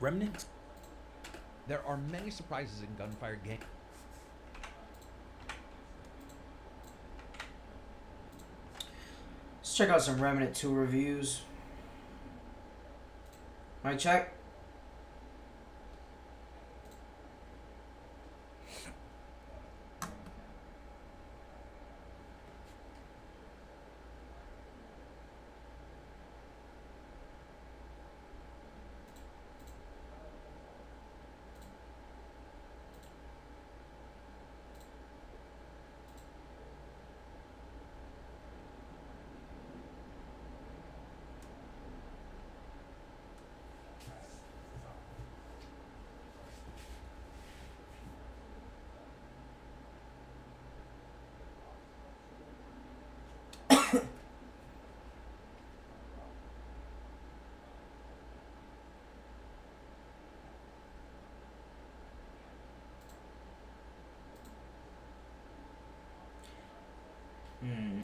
Remnant. There are many surprises in Gunfire game. Let's check out some Remnant 2 reviews. Mic check.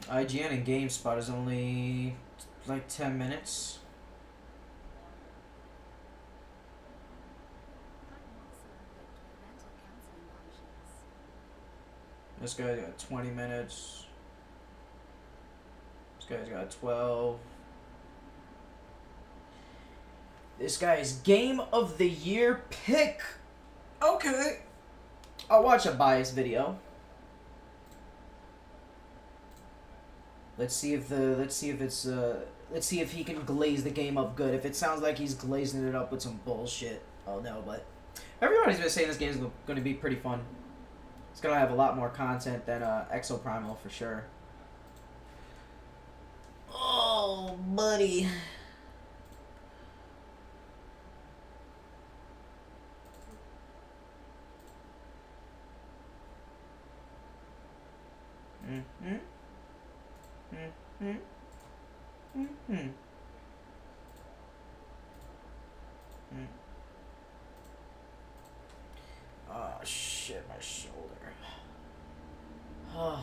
IGN and GameSpot is only like 10 minutes. This guy's got 20 minutes. This guy's got 12. This guy's Game of the Year pick. Okay. I'll watch a biased video. Let's see if he can glaze the game up good. If it sounds like he's glazing it up with some bullshit, oh no, but everybody's been saying this game is going to be pretty fun. It's going to have a lot more content than Exo-Primal for sure. Oh, buddy. Mm-hmm. Mm-hmm. Mm-hmm. Oh, shit, my shoulder. Oh.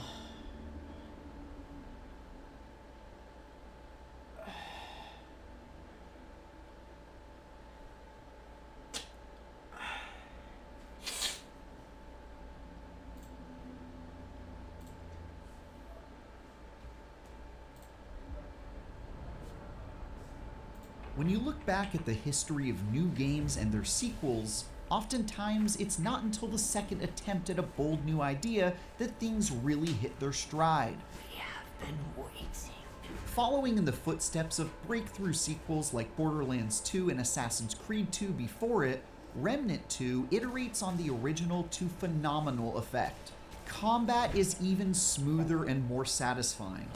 When you look back at the history of new games and their sequels, oftentimes it's not until the second attempt at a bold new idea that things really hit their stride. We have been waiting. Following in the footsteps of breakthrough sequels like Borderlands 2 and Assassin's Creed 2 before it, Remnant 2 iterates on the original to phenomenal effect. Combat is even smoother and more satisfying.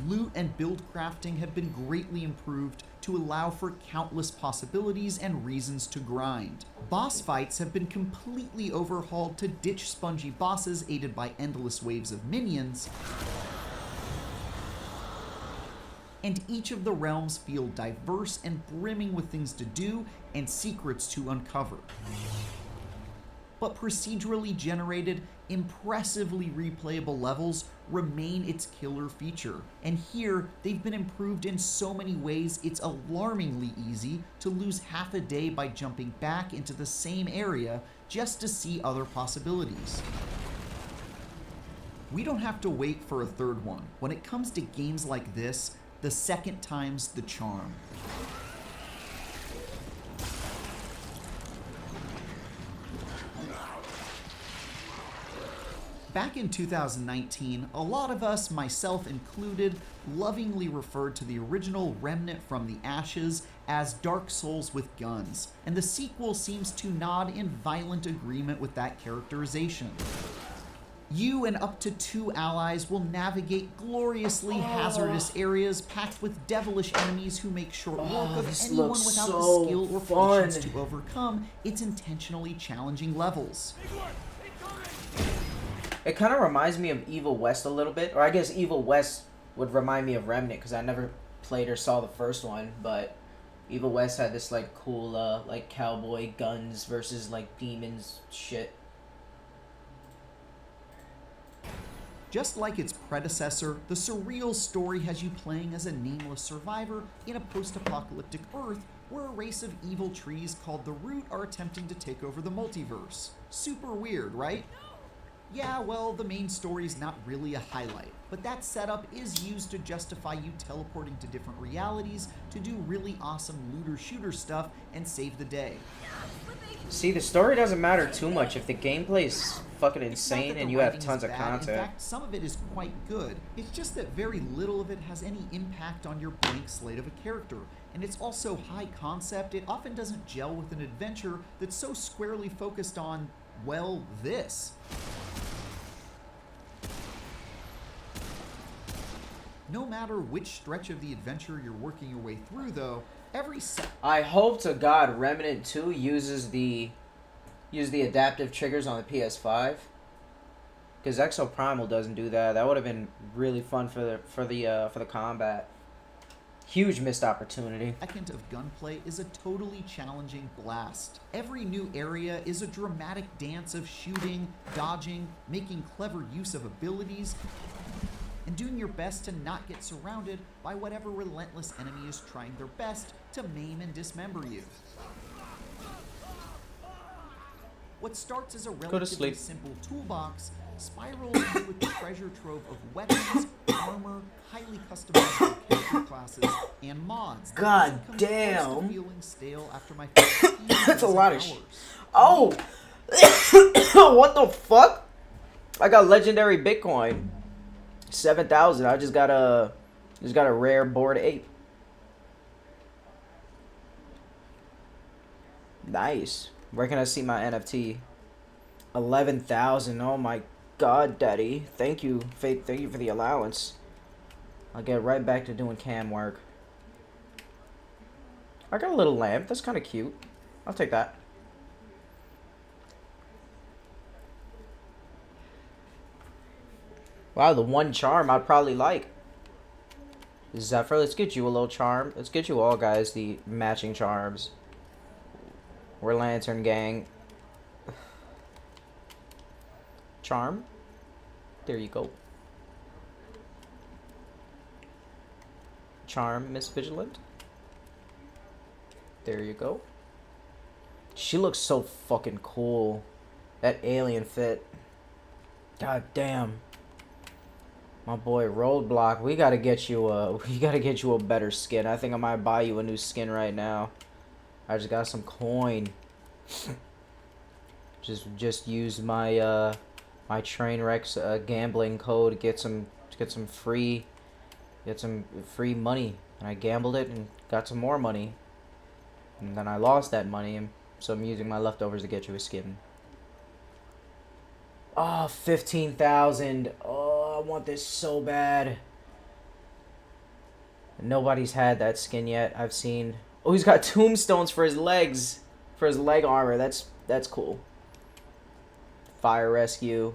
Loot and build crafting have been greatly improved to allow for countless possibilities and reasons to grind. Boss fights have been completely overhauled to ditch spongy bosses aided by endless waves of minions, and each of the realms feel diverse and brimming with things to do and secrets to uncover. But procedurally generated, impressively replayable levels remain its killer feature, and here they've been improved in so many ways it's alarmingly easy to lose half a day by jumping back into the same area just to see other possibilities. We don't have to wait for a third one. When it comes to games like this, the second time's the charm. Back in 2019, a lot of us, myself included, lovingly referred to the original Remnant from the Ashes as Dark Souls with guns, and the sequel seems to nod in violent agreement with that characterization. You and up to 2 allies will navigate gloriously hazardous areas packed with devilish enemies who make short work of anyone without the skill or patience to overcome its intentionally challenging levels. It kind of reminds me of Evil West a little bit, or I guess Evil West would remind me of Remnant because I never played or saw the first one, but Evil West had this like cool like cowboy guns versus like demons shit. Just like its predecessor, the surreal story has you playing as a nameless survivor in a post-apocalyptic Earth where a race of evil trees called the Root are attempting to take over the multiverse. Super weird, right? Yeah, well, the main story's not really a highlight, but that setup is used to justify you teleporting to different realities to do really awesome looter-shooter stuff and save the day. See, the story doesn't matter too much if the gameplay's fucking insane and you have tons of In content. fact, some of it is quite good. It's just that very little of it has any impact on your blank slate of a character. And it's also high concept. It often doesn't gel with an adventure that's so squarely focused on, well, this. No matter which stretch of the adventure you're working your way through, though, every I hope to God Remnant 2 uses the adaptive triggers on the PS5. Because Exo-Primal doesn't do that. That would have been really fun for the combat. Huge missed opportunity. Second of gunplay is a totally challenging blast. Every new area is a dramatic dance of shooting, dodging, making clever use of abilities, and doing your best to not get surrounded by whatever relentless enemy is trying their best to maim and dismember you. What starts as a relatively simple toolbox spirals into a treasure trove of weapons, armor, highly customizable character classes, and mods. God damn! Feeling stale after my first That's a lot of hours. Oh! What the fuck? I got legendary Bitcoin. 7,000. I just got a rare Bored Ape. Nice. Where can I see my NFT? 11,000. Oh my God, Daddy. Thank you. Thank you for the allowance. I'll get right back to doing cam work. I got a little lamp. That's kind of cute. I'll take that. Wow, the one charm I'd probably like. Zephyr, let's get you a little charm. Let's get you all, guys, the matching charms. We're Lantern Gang. Charm. There you go. Charm, Miss Vigilant. There you go. She looks so fucking cool. That alien fit. God damn. My boy Roadblock, we gotta get you a better skin. I think I might buy you a new skin right now. I just got some coin. just use my my Trainwreck's gambling code to get some free money, and I gambled it and got some more money, and then I lost that money, and so I'm using my leftovers to get you a skin. Oh, 15,000. Oh, I want this so bad. Nobody's had that skin yet. I've seen. Oh, he's got tombstones for his legs, for his leg armor. That's cool. Fire rescue.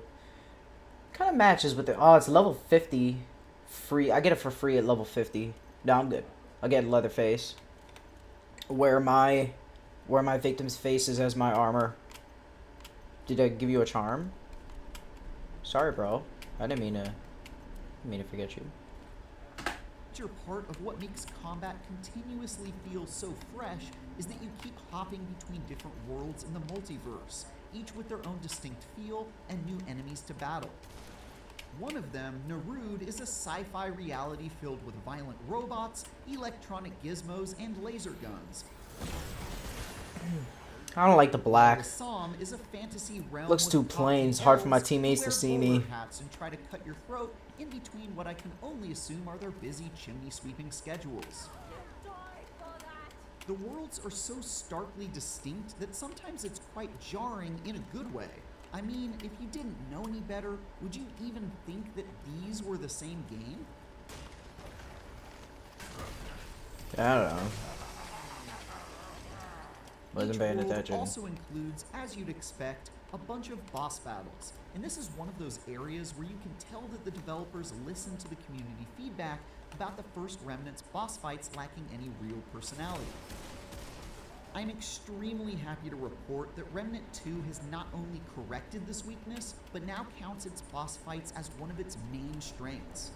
Kind of matches with it. Oh, it's level 50. Free. I get it for free at level 50. No, I'm good. I'll get Leatherface. Wear my victim's faces as my armor. Did I give you a charm? Sorry, bro. I didn't mean to forget you. Part of what makes combat continuously feel so fresh is that you keep hopping between different worlds in the multiverse, each with their own distinct feel and new enemies to battle. One of them, Narud, is a sci-fi reality filled with violent robots, electronic gizmos, and laser guns. I don't like the black. Assam is a fantasy realm. Looks too plain. It's hard for my teammates to see me. Hats and try to cut your throat in between what I can only assume are their busy chimney sweeping schedules. The worlds are so starkly distinct that sometimes it's quite jarring in a good way. I mean, if you didn't know any better, would you even think that these were the same game? I don't know. Wasn't Each paying world attention. also includes, as you'd expect, a bunch of boss battles. And this is one of those areas where you can tell that the developers listened to the community feedback about the first Remnant's boss fights lacking any real personality. I'm extremely happy to report that Remnant 2 has not only corrected this weakness, but now counts its boss fights as one of its main strengths.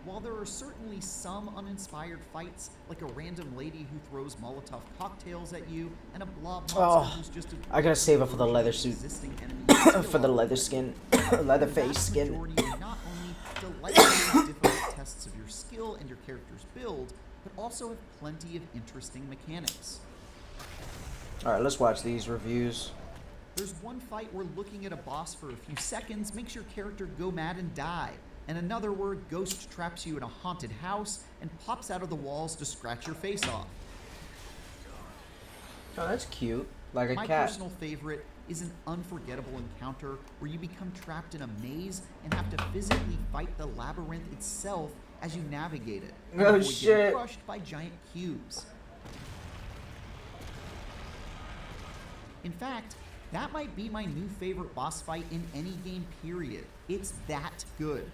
While there are certainly some uninspired fights, like a random lady who throws Molotov cocktails at you, and a blob monster who's just a I gotta save it for the leather suit. For the leather skin. Leather face skin. Not only delightfully difficult tests of your skill and your character's build, but also have plenty of interesting mechanics. Alright, let's watch these reviews. There's one fight where looking at a boss for a few seconds makes your character go mad and die, and another where Ghost traps you in a haunted house and pops out of the walls to scratch your face off. Oh, that's cute. Like a My cat. personal favorite is an unforgettable encounter where you become trapped in a maze and have to physically fight the labyrinth itself as you navigate it. Oh, Avoid shit. getting crushed by giant cubes. In fact, that might be my new favorite boss fight in any game, period. It's that good.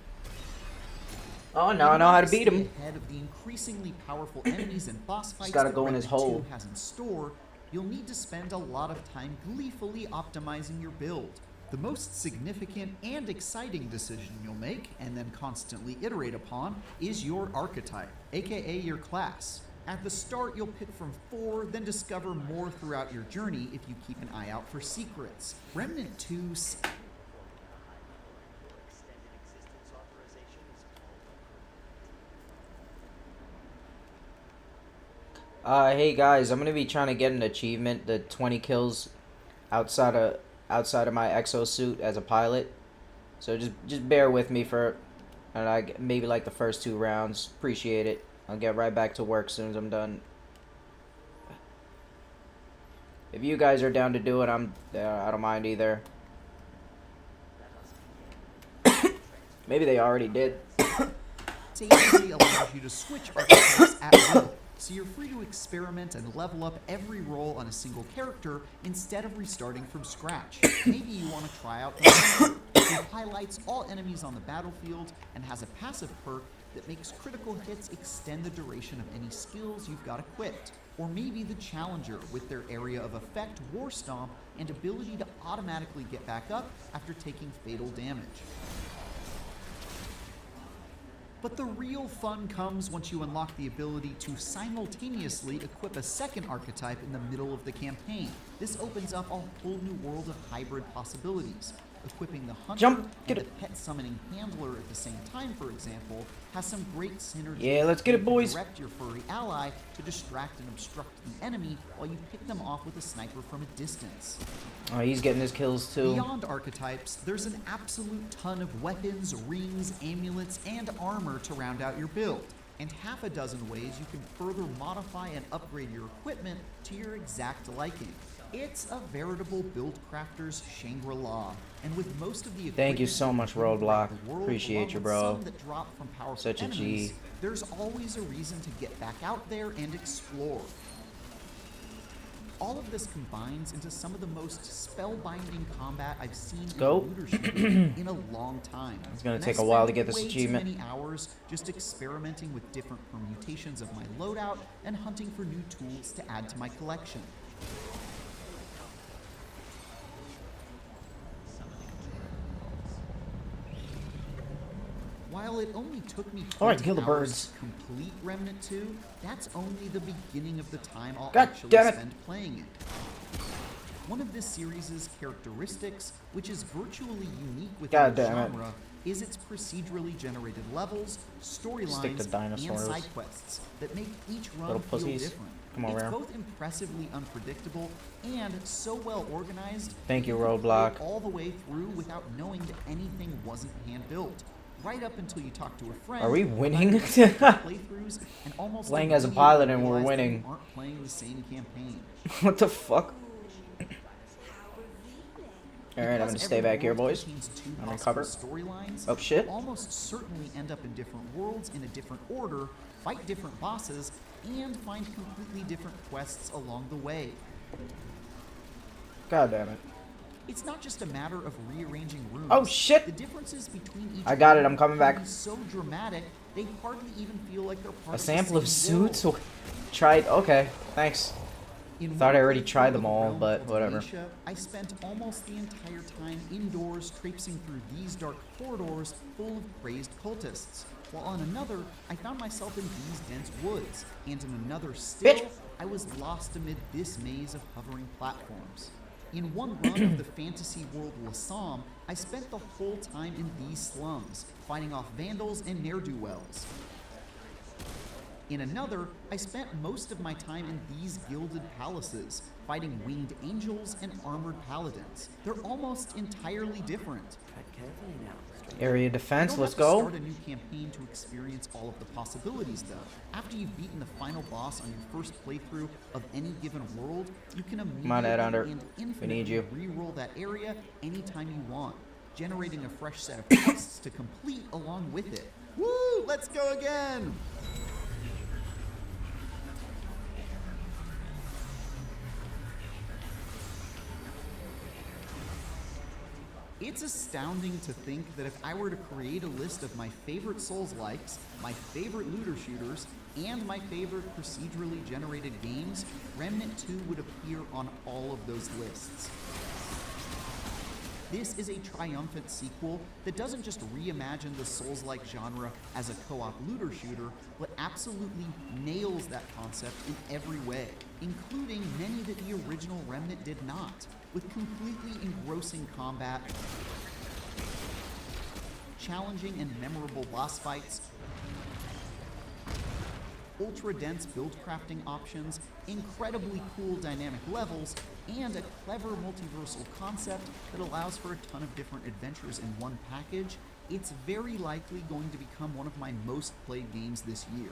Oh, now I know how to beat him. Ahead of the increasingly powerful enemies and boss fights gotta that go in his Remnant 2 hole. has in store, you'll need to spend a lot of time gleefully optimizing your build. The most significant and exciting decision you'll make, and then constantly iterate upon, is your archetype, aka your class. At the start, you'll pick from 4, then discover more throughout your journey if you keep an eye out for secrets. Remnant 2 Hey guys, I'm gonna be trying to get an achievement, the 20 kills outside of my exo suit as a pilot. So just bear with me for maybe like the first 2 rounds. Appreciate it. I'll get right back to work as soon as I'm done. If you guys are down to do it, I don't mind either. Maybe they already did. Safely allows you to switch archetypes at will, so you're free to experiment and level up every role on a single character instead of restarting from scratch. Maybe you want to try out the Hunter, who highlights all enemies on the battlefield and has a passive perk that makes critical hits extend the duration of any skills you've got equipped. Or maybe the Challenger with their area of effect, War Stomp, and ability to automatically get back up after taking fatal damage. But the real fun comes once you unlock the ability to simultaneously equip a second archetype in the middle of the campaign. This opens up a whole new world of hybrid possibilities. Equipping the Hunter and the pet summoning handler at the same time, for example, has some great synergy. Yeah, let's get it, boys. Direct your furry ally to distract and obstruct the enemy while you pick them off with a sniper from a distance. Oh, he's getting his kills too. Beyond archetypes, there's an absolute ton of weapons, rings, amulets, and armor to round out your build, and half a dozen ways you can further modify and upgrade your equipment to your exact liking. It's a veritable build crafter's Shangri-La, and with most of the Thank you so much, Roadblock. Appreciate you, bro. Such a G. There's always a reason to get back out there and explore. All of this combines into some of the most spellbinding combat I've seen in a looter shooter in a long time. It's gonna take a while to get this achievement. Many hours just experimenting with different permutations of my loadout and hunting for new tools to add to my collection. While it only took me 20 kill the hours birds. to complete Remnant 2, that's only the beginning of the time I'll God actually damn it. spend playing it. One of this series' characteristics, which is virtually unique within God the damn it. genre, is its procedurally generated levels, Stick storylines, to and dinosaurs. side quests that make each run Little feel pussies. different. Come on, It's Rare. both impressively unpredictable and so well organized. Thank you, that can play Roadblock. all the way through without knowing that anything wasn't hand built. Right up until you talk to a friend. Are we winning? Playthroughs, and almost Playing as a immediately pilot and we're realize that winning. you aren't playing the same campaign. What the fuck? Alright, I'm Because gonna stay every back here, world boys. contains two I'm gonna possible cover. storylines, Oh, shit. you'll almost certainly end up in different worlds in a different order, fight different bosses, and find completely different quests along the way. God damn it. It's not just a matter of rearranging rooms. Oh, shit. The differences between each I got it, room I'm coming can back. be so dramatic, they hardly even feel like they're part A of the sample of same world. suits? Tried. Okay, thanks. In Thought I one already playthrough tried of them a all, realm but called whatever. Glacia, I spent almost the entire time indoors traipsing through these dark corridors full of crazed cultists, while on another, I found myself in these dense woods, and in another still, Bitch. I was lost amid this maze of hovering platforms. In one run of the fantasy world Lassam, I spent the whole time in these slums, fighting off vandals and ne'er-do-wells. In another, I spent most of my time in these gilded palaces, fighting winged angels and armored paladins. They're almost entirely different. Tread carefully now, stranger. Area You defense, don't let's have to go. start a new campaign to experience all of the possibilities, though. After you've beaten the final boss on your first playthrough of any given world, you can on, immediately Ed Under. and We infinitely need you. re-roll that area anytime you want, generating a fresh set of quests to complete along with it. Woo! Let's go again! It's astounding to think that if I were to create a list of my favorite Souls-likes, my favorite looter shooters, and my favorite procedurally generated games, Remnant 2 would appear on all of those lists. This is a triumphant sequel that doesn't just reimagine the Souls-like genre as a co-op looter shooter, but absolutely nails that concept in every way, including many that the original Remnant did not, with completely engrossing combat, challenging and memorable boss fights, ultra-dense build crafting options, incredibly cool dynamic levels, and a clever multiversal concept that allows for a ton of different adventures in one package. It's very likely going to become one of my most played games this year.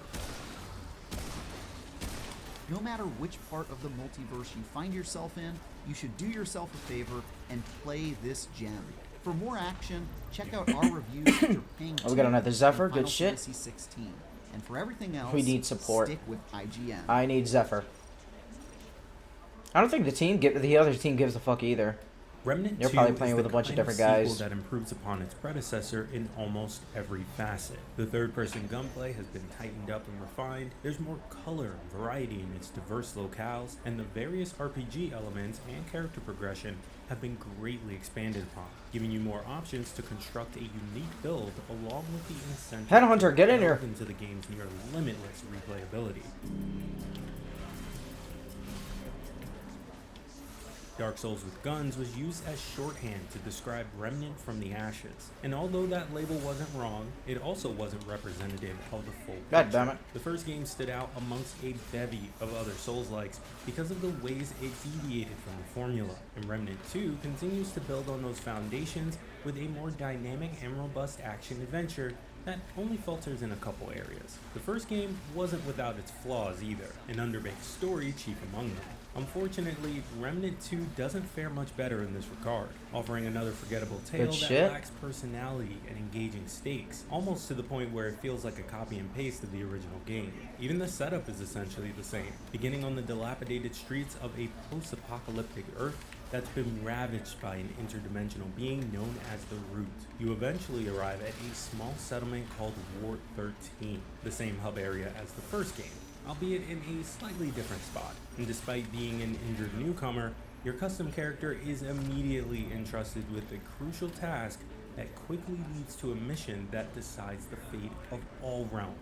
No matter which part of the multiverse you find yourself in, you should do yourself a favor and play this gem. For more action, check out our reviews which are paying Oh, we got another Zephyr, good shit. Fantasy 16. And for everything else, We need support. stick with IGN. I need Zephyr. I don't think the other team gives a fuck either. Remnant You're 2 probably playing is with the a bunch of kind different sequel guys. that improves upon its predecessor in almost every facet. The third-person gunplay has been tightened up and refined. There's more color and variety in its diverse locales, and the various RPG elements and character progression have been greatly expanded upon, giving you more options to construct a unique build along with the incentive Headhunter, get in here. delve into the game's near limitless replayability. Dark Souls with Guns was used as shorthand to describe Remnant from the Ashes, and although that label wasn't wrong, it also wasn't representative of the full God picture. damn it. The first game stood out amongst a bevy of other Souls-likes because of the ways it deviated from the formula, and Remnant 2 continues to build on those foundations with a more dynamic and robust action adventure that only falters in a couple areas. The first game wasn't without its flaws either, an underbaked story chief among them. Unfortunately, Remnant 2 doesn't fare much better in this regard, offering another forgettable tale Good that shit. lacks personality and engaging stakes, almost to the point where it feels like a copy and paste of the original game. Even the setup is essentially the same, beginning on the dilapidated streets of a post-apocalyptic Earth that's been ravaged by an interdimensional being known as the Root. You eventually arrive at a small settlement called Ward 13, the same hub area as the first game, albeit in a slightly different spot. And despite being an injured newcomer, your custom character is immediately entrusted with a crucial task that quickly leads to a mission that decides the fate of all realms.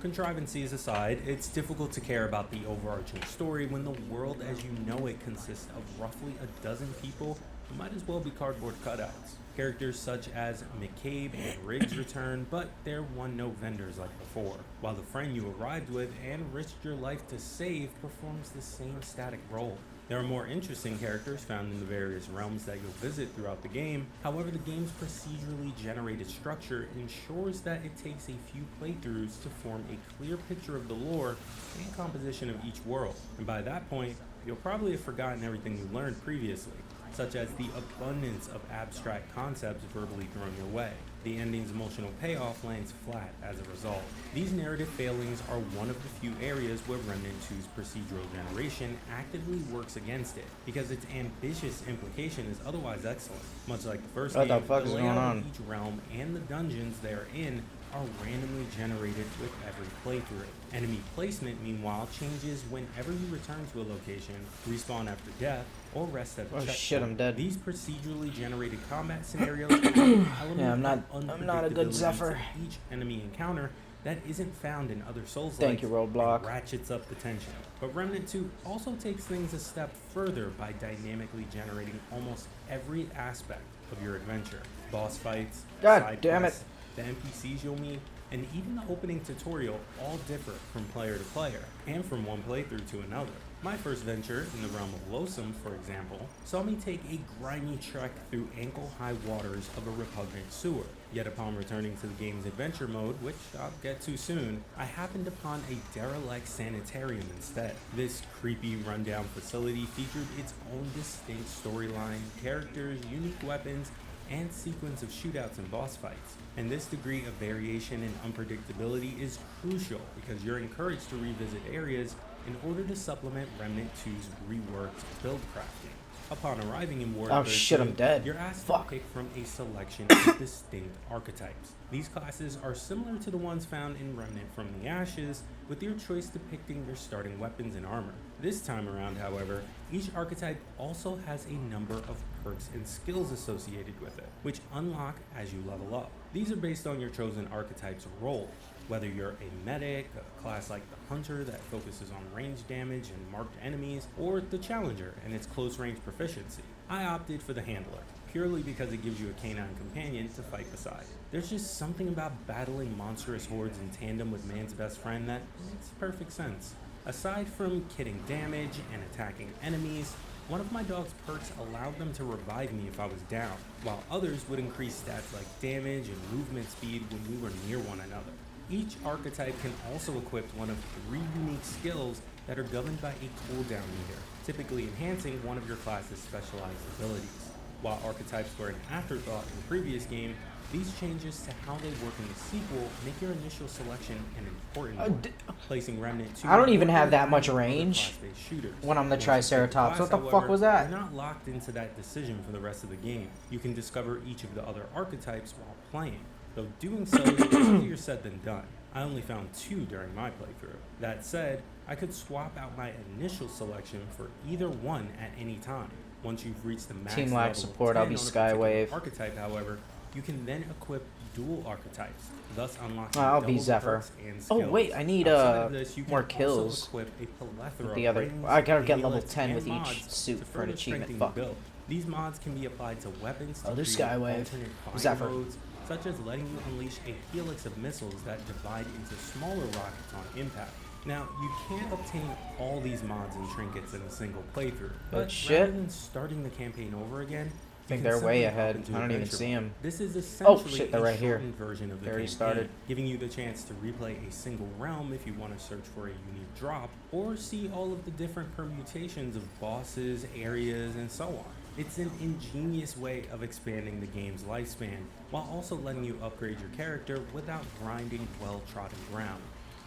Contrivances aside, it's difficult to care about the overarching story when the world as you know it consists of roughly a dozen people who might as well be cardboard cutouts. Characters such as McCabe and Riggs return, but there won no vendors like before, while the friend you arrived with and risked your life to save performs the same static role. There are more interesting characters found in the various realms that you'll visit throughout the game. However, the game's procedurally generated structure ensures that it takes a few playthroughs to form a clear picture of the lore and composition of each world. And by that point, you'll probably have forgotten everything you learned previously, such as the abundance of abstract concepts verbally thrown your way. The ending's emotional payoff lands flat as a result. These narrative failings are one of the few areas where Remnant 2's procedural generation actively works against it, because its ambitious implication is otherwise excellent. Much like the first What game, the fuck is layout going on? of each realm and the dungeons they are in are randomly generated with every playthrough. Enemy placement, meanwhile, changes whenever you return to a location, respawn after death, or rest at the checkpoint. Shit, I'm dead. These procedurally generated combat scenarios add an element of I'm not a good unpredictability Zephyr. to each enemy encounter that isn't found in other Souls-likes. Thank you, Roadblock. And ratchets up the tension. But Remnant 2 also takes things a step further by dynamically generating almost every aspect of your adventure. Boss fights, God side damn quests, the NPCs you'll meet, and even the opening tutorial all differ from player to player, and from one playthrough to another. My first venture in the realm of Loathsome, for example, saw me take a grimy trek through ankle-high waters of a repugnant sewer. Yet upon returning to the game's adventure mode, which I'll get to soon, I happened upon a derelict sanitarium instead. This creepy rundown facility featured its own distinct storyline, characters, unique weapons, and sequence of shootouts and boss fights. And this degree of variation and unpredictability is crucial because you're encouraged to revisit areas in order to supplement Remnant 2's reworked build crafting. Upon arriving in Ward Oh shit, I'm dead. you're asked Fuck. to pick from a selection of distinct archetypes. These classes are similar to the ones found in Remnant from the Ashes, with your choice depicting your starting weapons and armor. This time around, however, each archetype also has a number of perks and skills associated with it, which unlock as you level up. These are based on your chosen archetype's role, whether you're a medic, a class like the Hunter that focuses on range damage and marked enemies, or the Challenger and its close range proficiency. I opted for the Handler, purely because it gives you a canine companion to fight beside. There's just something about battling monstrous hordes in tandem with man's best friend that makes perfect sense. Aside from kitting damage and attacking enemies, one of my dog's perks allowed them to revive me if I was down, while others would increase stats like damage and movement speed when we were near one another. Each archetype can also equip one of 3 unique skills that are governed by a cooldown meter, typically enhancing one of your class's specialized abilities. While archetypes were an afterthought in the previous game, these changes to how they work in the sequel make your initial selection an important one, placing Remnant 2 I don't even more have in that line much with other range class-based shooters. when I'm the Once you pick a Triceratops. class, What the fuck however, was that? You're not locked into that decision for the rest of the game. You can discover each of the other archetypes while playing, though doing so is easier said than done. I only found 2 during my playthrough. That said, I could swap out my initial selection for either one at any time. Once you've reached the max Team level lag of support, 10 I'll be on a particular Skywave. archetype, however, you can then equip dual archetypes, thus unlocking I'll be double Zephyr. perks and skills. Oh wait, I need Outside of this, you can more also kills. equip a plethora With the of other, rings, I gotta get level amulets, 10 and with each mods suit to for an further achievement. strengthen your Fuck. build. These mods can be applied to weapons to Oh, there's create Skywave. alternate fire Zephyr. modes, such as letting you unleash a helix of missiles that divide into smaller rockets on impact. Now, you can't obtain all these mods and trinkets in a single playthrough, but shit. rather than starting the campaign over again, I think they're way ahead. I don't even see them. This is essentially shit, they're a right here. shortened version of the They already campaign, started. giving you the chance to replay a single realm if you want to search for a unique drop, or see all of the different permutations of bosses, areas, and so on. It's an ingenious way of expanding the game's lifespan, while also letting you upgrade your character without grinding well-trodden ground.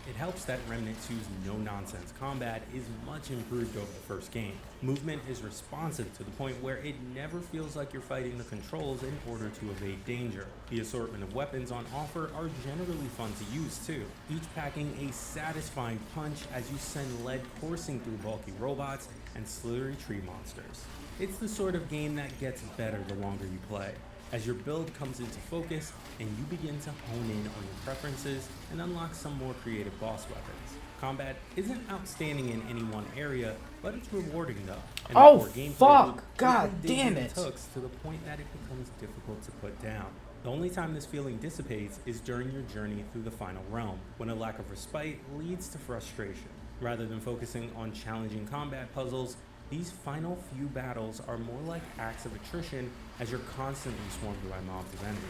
It helps that Remnant 2's no-nonsense combat is much improved over the first game. Movement is responsive to the point where it never feels like you're fighting the controls in order to evade danger. The assortment of weapons on offer are generally fun to use too, each packing a satisfying punch as you send lead coursing through bulky robots and slithery tree monsters. It's the sort of game that gets better the longer you play, as your build comes into focus and you begin to hone in on your preferences and unlock some more creative boss weapons. Combat isn't outstanding in any one area, but it's rewarding though. And Oh, the core gameplay fuck. loop God quickly digs damn into it. hooks to the point that it becomes difficult to put down. The only time this feeling dissipates is during your journey through the final realm, when a lack of respite leads to frustration. Rather than focusing on challenging combat puzzles, these final few battles are more like acts of attrition as you're constantly swarmed by mobs of enemies.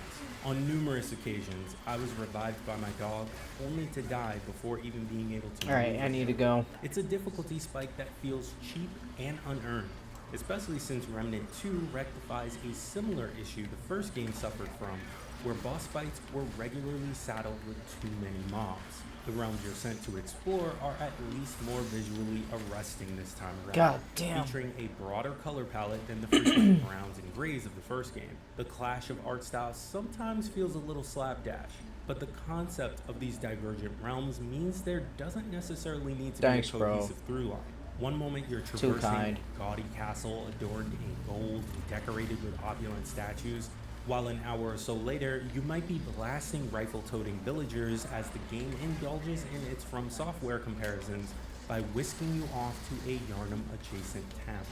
On numerous occasions, I was revived by my dog, only to die before even being able to Alright, move I need to again. go. It's a difficulty spike that feels cheap and unearned, especially since Remnant 2 rectifies a similar issue the first game suffered from, where boss fights were regularly saddled with too many mobs. The realms you're sent to explore are at least more visually arresting this time around, God damn. featuring a broader color palette than the frequent browns and grays of the first game. The clash of art styles sometimes feels a little slapdash, but the concept of these divergent realms means there doesn't necessarily need to Thanks, be a bro. cohesive through line. One moment you're Too traversing kind. a gaudy castle adorned in gold and decorated with opulent statues, while an hour or so later, you might be blasting rifle-toting villagers as the game indulges in its From Software comparisons by whisking you off to a Yarnum-adjacent town.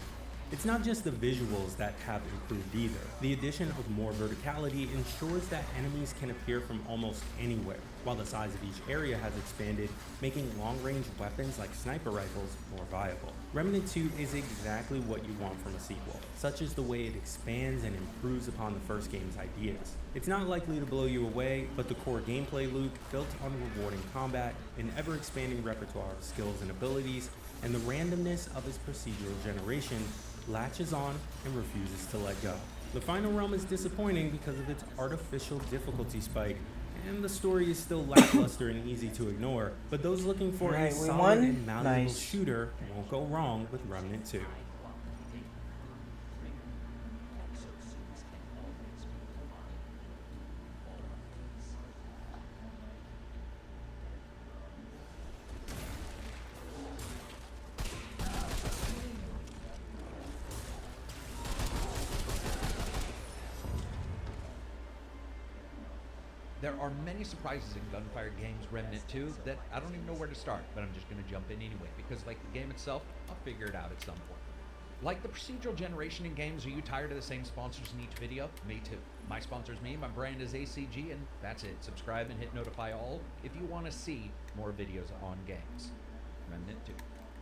It's not just the visuals that have improved either. The addition of more verticality ensures that enemies can appear from almost anywhere, while the size of each area has expanded, making long-range weapons like sniper rifles more viable. Remnant 2 is exactly what you want from a sequel. Such is the way it expands and improves upon the first game's ideas. It's not likely to blow you away, but the core gameplay loop, built on rewarding combat, an ever-expanding repertoire of skills and abilities, and the randomness of its procedural generation, latches on and refuses to let go. The final realm is disappointing because of its artificial difficulty spike, and the story is still lackluster and easy to ignore, but those looking for a Alright, we solid won. and malleable Nice. shooter won't go wrong with Remnant 2. There are many surprises in Gunfire Games Remnant 2 that I don't even know where to start, but I'm just going to jump in anyway, because like the game itself, I'll figure it out at some point. Like the procedural generation in games, are you tired of the same sponsors in each video? Me too. My sponsor's me, my brand is ACG, and that's it. Subscribe and hit notify all if you want to see more videos on games. Remnant 2.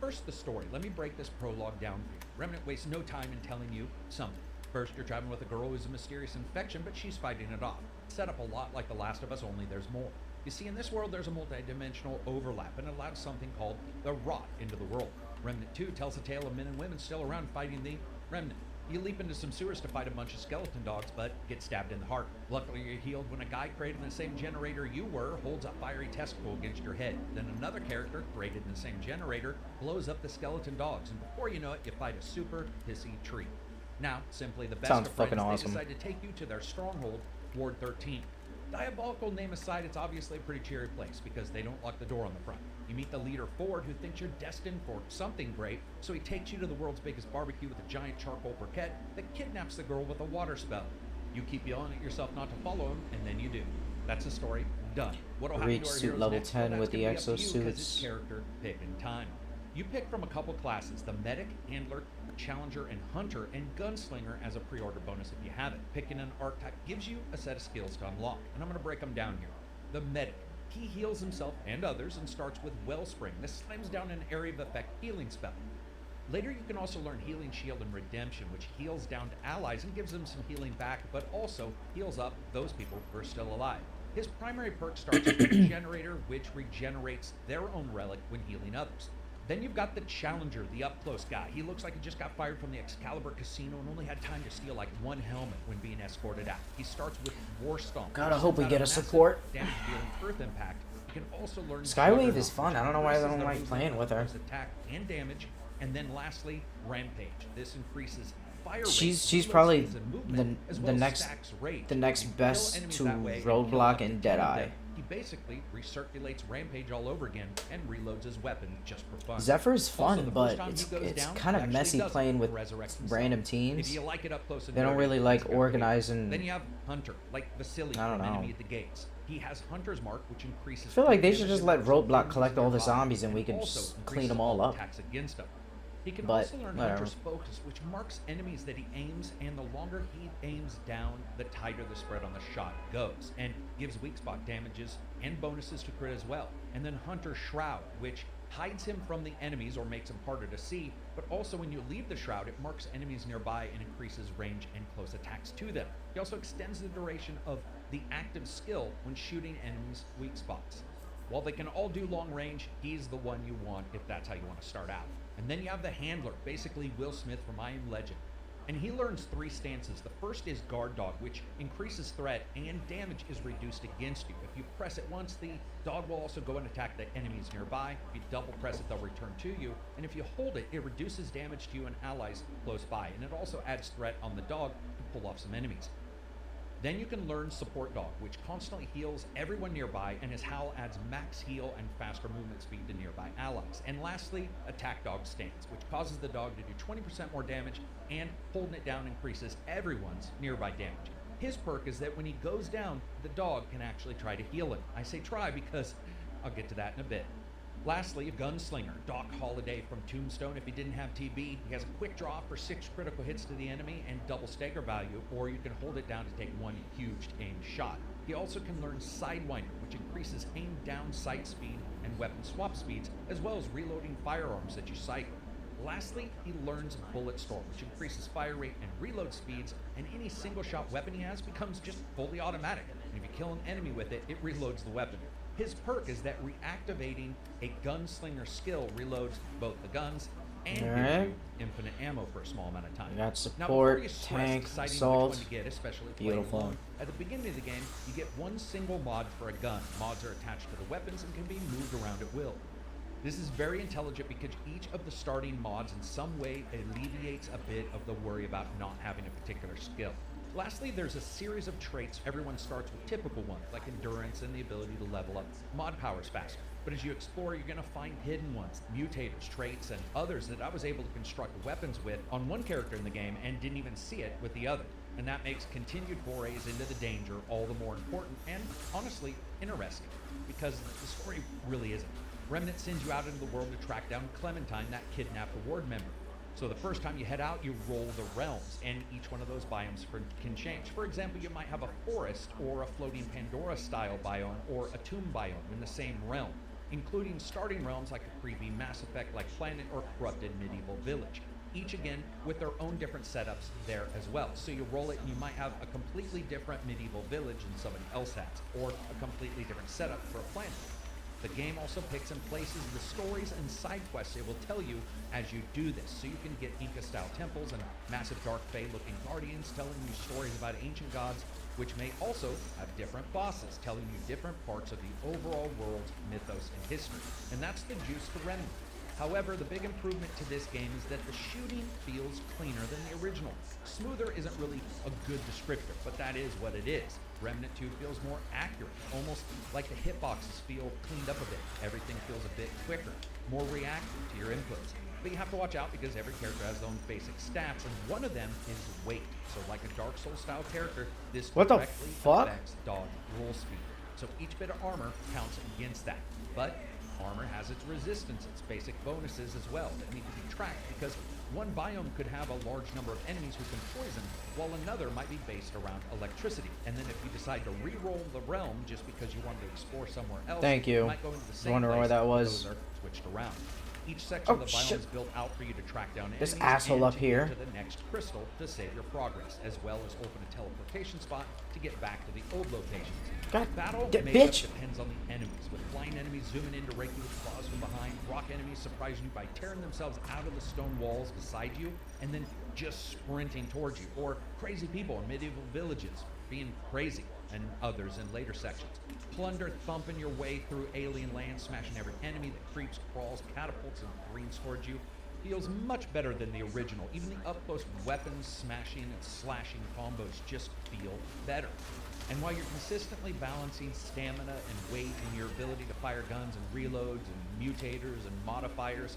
First, the story. Let me break this prologue down for you. Remnant wastes no time in telling you something. First, you're traveling with a girl who's a mysterious infection, but she's fighting it off. Set up a lot like The Last of Us, only there's more. You see, in this world, there's a multi-dimensional overlap, and it allows something called the Rot into the world. Remnant 2 tells a tale of men and women still around fighting the Remnant. You leap into some sewers to fight a bunch of skeleton dogs, but get stabbed in the heart. Luckily, you're healed when a guy created in the same generator you were holds a fiery testicle against your head. Then another character, created in the same generator, blows up the skeleton dogs, and before you know it, you fight a super pissy tree. Now, simply the best Sounds of friends, fucking awesome. they decide to take you to their stronghold, Ward 13. Diabolical name aside, it's obviously a pretty cheery place because they don't lock the door on the front. You meet the leader, Ford, who thinks you're destined for something great, so he takes you to the world's biggest barbecue with a giant charcoal briquette that kidnaps the girl with a water spell. You keep yelling at yourself not to follow him, and then you do. That's the story. Done. What'll happen Reach to our suit heroes level next? 10 Well, with the that's gonna be up to you 'cause it's exosuits. character pick and time. You pick from a couple classes, the Medic, Handler, Challenger, and Hunter, and Gunslinger as a pre-order bonus if you have it. Picking an archetype gives you a set of skills to unlock, and I'm going to break them down here. The Medic. He heals himself and others and starts with Wellspring. This slams down an area of effect healing spell. Later you can also learn Healing Shield and Redemption, which heals down to allies and gives them some healing back, but also heals up those people who are still alive. His primary perk starts with Regenerator, which regenerates their own relic when healing others. Then you've got the Challenger, the up-close guy. He looks like he just got fired from the Excalibur Casino and only had time to steal like one helmet when being escorted out. He starts with War Stomp. God, I which hope we sends out get a massive support. damage-dealing Earth Impact. You can also learn Skywave Juggernaut, is fun. which I don't know why I increases don't the like movement playing with her. of attack and damage. And then lastly, Rampage. This increases fire rate, She's reload probably speeds, and movement, as the well as next stacks rage. the next You kill best enemies to that way and Roadblock kill up to and 10 of Deadeye. them. He basically recirculates Rampage all over again and reloads his weapon just for fun. Zephyr is Also, fun, the but first time he goes it's down, kind he of actually messy doesn't playing with resurrect himself. random If teams. you like it up close and They don't dirty, really like it's gotta be. organizing. Then you have Hunter, like Vasily I don't from know. Enemy at the Gates. He has Hunter's Mark, which increases. I feel like they damage should just and let reduces Roadblock enemies collect all the nearby, zombies and we could also just clean increases them all up. attacks against them. He can But, also learn whatever. Hunter's Focus, which marks enemies that he aims, and the longer he aims down, the tighter the spread on the shot goes, and gives weak spot damages and bonuses to crit as well. And then Hunter's Shroud, which hides him from the enemies or makes him harder to see, but also when you leave the shroud, it marks enemies nearby and increases range and close attacks to them. He also extends the duration of the active skill when shooting enemies' weak spots. While they can all do long range, he's the one you want if that's how you want to start out. And then you have the Handler, basically Will Smith from I Am Legend. And he learns 3 stances. The first is Guard Dog, which increases threat and damage is reduced against you. If you press it once, the dog will also go and attack the enemies nearby. If you double press it, they'll return to you. And if you hold it, it reduces damage to you and allies close by. And it also adds threat on the dog to pull off some enemies. Then you can learn Support Dog, which constantly heals everyone nearby, and his howl adds max heal and faster movement speed to nearby allies. And lastly, Attack Dog Stance, which causes the dog to do 20% more damage, and holding it down increases everyone's nearby damage. His perk is that when he goes down, the dog can actually try to heal him. I say try because I'll get to that in a bit. Lastly, Gunslinger, Doc Holliday from Tombstone. If he didn't have TB, he has a quick draw for 6 critical hits to the enemy and double stagger value, or you can hold it down to take 1 huge aimed shot. He also can learn Sidewinder, which increases aim down sight speed and weapon swap speeds, as well as reloading firearms that you cycle. Lastly, he learns Bullet Storm, which increases fire rate and reload speeds, and any single shot weapon he has becomes just fully automatic. And if you kill an enemy with it, it reloads the weapon. His perk is that reactivating a Gunslinger skill reloads both the guns and gives you infinite ammo for a small amount of time. We got Now, before support, you stress tank, deciding assault. which one to get, especially playing Beautiful. alone, at the beginning of the game, you get one single mod for a gun. Mods are attached to the weapons and can be moved around at will. This is very intelligent because each of the starting mods in some way alleviates a bit of the worry about not having a particular skill. Lastly, there's a series of traits. Everyone starts with typical ones, like endurance and the ability to level up mod powers faster. But as you explore, you're going to find hidden ones, mutators, traits, and others that I was able to construct weapons with on one character in the game and didn't even see it with the other. And that makes continued forays into the danger all the more important and, honestly, interesting, because the story really isn't. Remnant sends you out into the world to track down Clementine, that kidnapped ward member. So the first time you head out, you roll the realms, and each one of those biomes can change. For example, you might have a forest or a floating Pandora-style biome or a tomb biome in the same realm, including starting realms like a creepy Mass Effect-like planet or corrupted medieval village. Each again with their own different setups there as well. So you roll it and you might have a completely different medieval village than somebody else has, or a completely different setup for a planet. The game also picks and places the stories and side quests it will tell you as you do this, so you can get Inca-style temples and massive dark fae-looking guardians telling you stories about ancient gods, which may also have different bosses telling you different parts of the overall world's mythos and history. And that's the juice to Remnant. However, the big improvement to this game is that the shooting feels cleaner than the original. Smoother isn't really a good descriptor, but that is what it is. Remnant 2 feels more accurate, almost like the hitboxes feel cleaned up a bit. Everything feels a bit quicker, more reactive to your inputs. But you have to watch out because every character has their own basic stats, and one of them is weight. So like a Dark Souls style character, this What the directly fuck? affects dog roll speed. So each bit of armor counts against that. But armor has its resistance, its basic bonuses as well that need to be tracked, because one biome could have a large number of enemies who can poison, while another might be based around electricity. And then if you decide to re-roll the realm just because you wanted to explore somewhere else, Thank you. might go into the same Wondering place, where that was. those are switched around. Each section of the biome shit. is built out for you to track down This enemies asshole and up to here. get to the next crystal to save your progress, as well as open a teleportation spot to get back to the old locations. God, Battle get- makeup bitch. depends on the enemies, with flying enemies zooming in to rake you with claws from behind, rock enemies surprising you by tearing themselves out of the stone walls beside you, and then just sprinting towards you, or crazy people in medieval villages being crazy, and others in later sections. Plunder thumping your way through alien land, smashing every enemy that creeps, crawls, catapults, and greens towards you. Feels much better than the original. Even the up-close weapons smashing and slashing combos just feel better. And while you're consistently balancing stamina and weight and your ability to fire guns and reloads and mutators and modifiers,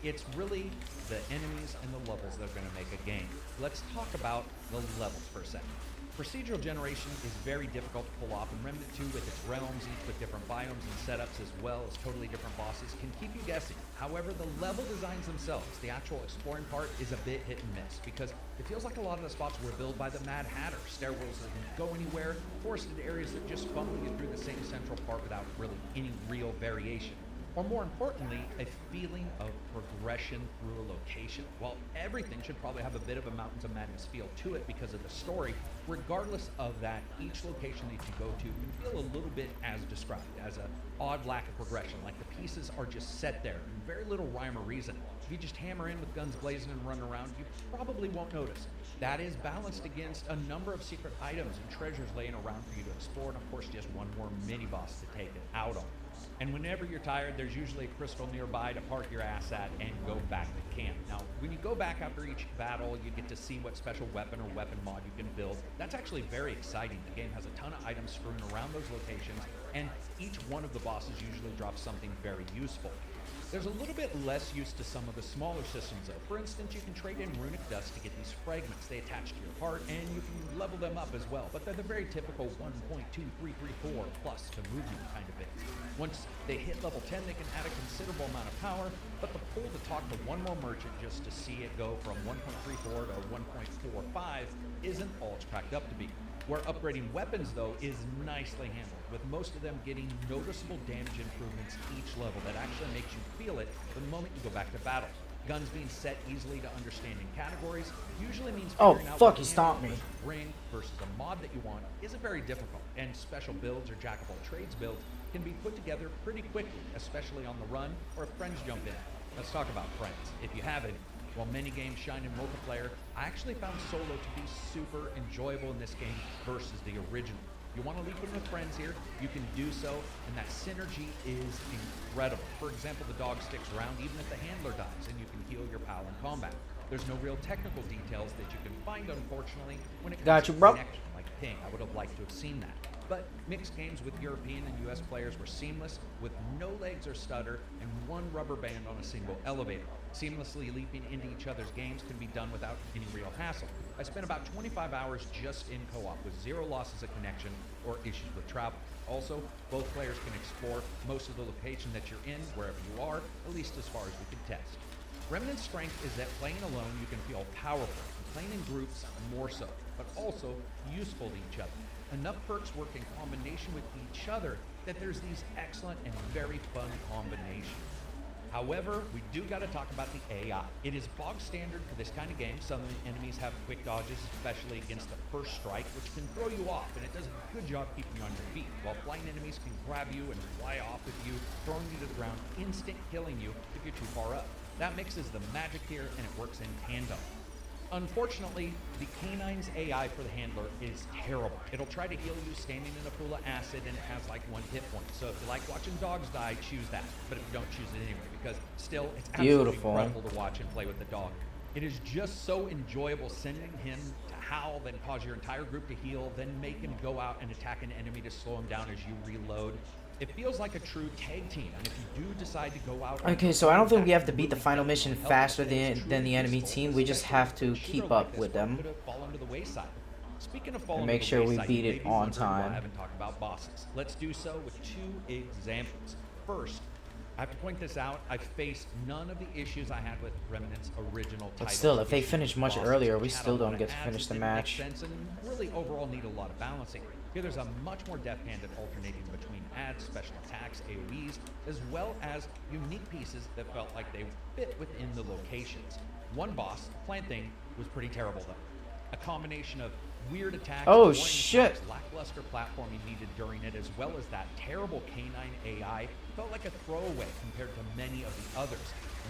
it's really the enemies and the levels that are going to make a game. Let's talk about the levels for a second. Procedural generation is very difficult to pull off, and Remnant 2 with its realms, each with different biomes and setups as well as totally different bosses, can keep you guessing. However, the level designs themselves, the actual exploring part, is a bit hit and miss, because it feels like a lot of the spots were built by the Mad Hatter. Stairwells that didn't go anywhere, forested areas that just funnel you through the same central part without really any real variation. Or more importantly, a feeling of progression through a location. While everything should probably have a bit of a Mountains of Madness feel to it because of the story, regardless of that, each location that you go to can feel a little bit as described, as an odd lack of progression, like the pieces are just set there, and very little rhyme or reason. If you just hammer in with guns blazing and run around, you probably won't notice. That is balanced against a number of secret items and treasures laying around for you to explore, and of course just one more mini-boss to take it out on. And whenever you're tired, there's usually a crystal nearby to park your ass at and go back to camp. Now, when you go back after each battle, you get to see what special weapon or weapon mod you can build. That's actually very exciting. The game has a ton of items strewn around those locations, and each one of the bosses usually drops something very useful. There's a little bit less use to some of the smaller systems though. For instance, you can trade in runic dust to get these fragments. They attach to your heart and you can level them up as well. But they're the very typical 1.2334 plus to movement kind of things. Once they hit level 10, they can add a considerable amount of power, but the pull to talk to one more merchant just to see it go from 1.34 to 1.45 isn't all it's cracked up to be. Where upgrading weapons, though, is nicely handled, with most of them getting noticeable damage improvements each level that actually makes you feel it the moment you go back to battle. Guns being set easily to understanding categories usually means figuring out fuck, what he hand stomped me. versus ring versus a mod that you want isn't very difficult, and special builds or jack of all trades builds can be put together pretty quickly, especially on the run or if friends jump in. Let's talk about friends, if you have any. While many games shine in multiplayer, I actually found solo to be super enjoyable in this game versus the original. You want to leap in with friends here, you can do so, and that synergy is incredible. For example, the dog sticks around even if the handler dies, and you can heal your pal in combat. There's no real technical details that you can find, unfortunately, when it comes to connection, like ping. I would have liked to have seen that. But mixed games with European and US players were seamless, with no legs or stutter, and one rubber band on a single elevator. Seamlessly leaping into each other's games can be done without any real hassle. I spent about 25 hours just in co-op with zero losses of connection or issues with travel. Also, both players can explore most of the location that you're in, wherever you are, at least as far as we can test. Remnant's strength is that playing alone you can feel powerful, and playing in groups more so, but also useful to each other. Enough perks work in combination with each other that there's these excellent and very fun combinations. However, we do got to talk about the AI. It is bog standard for this kind of game. Some enemies have quick dodges, especially against the first strike, which can throw you off, and it does a good job keeping you on your feet, while flying enemies can grab you and fly off with you, throwing you to the ground, instant killing you if you're too far up. That mixes the magic here, and it works in tandem. Unfortunately, the canine's AI for the handler is terrible. It'll try to heal you standing in a pool of acid, and it has like 1 hit point. So if you like watching dogs die, choose that. But if you don't, choose it anyway, because still, it's absolutely incredible to watch and play with the dog. It is just so enjoyable sending him to howl, then cause your entire group to heal, then make him go out and attack an enemy to slow him down as you reload. It feels like a true tag team, and if you do decide to go out... Okay, so I don't think we have to beat the final mission faster than the enemy team. We just have to keep up with them. Speaking of falling And make sure we beat it on time. I haven't talked about bosses. Let's do so with 2 examples. First, I have to point this out, I faced none of the issues I had with Remnant's original title. But still, if they finish much Bosses, earlier, we which had still a lot don't of get to ads finish the that didn't make match. sense and really overall need a lot of balancing. Here there's a much more deft-handed alternating between ads, special attacks, AoEs, as well as unique pieces that felt like they fit within the locations. One boss, Plant Thing, was pretty terrible though. A combination of weird attacks, Oh, boring shit. attacks, lackluster platforming needed during it, as well as that terrible canine AI, felt like a throwaway compared to many of the others.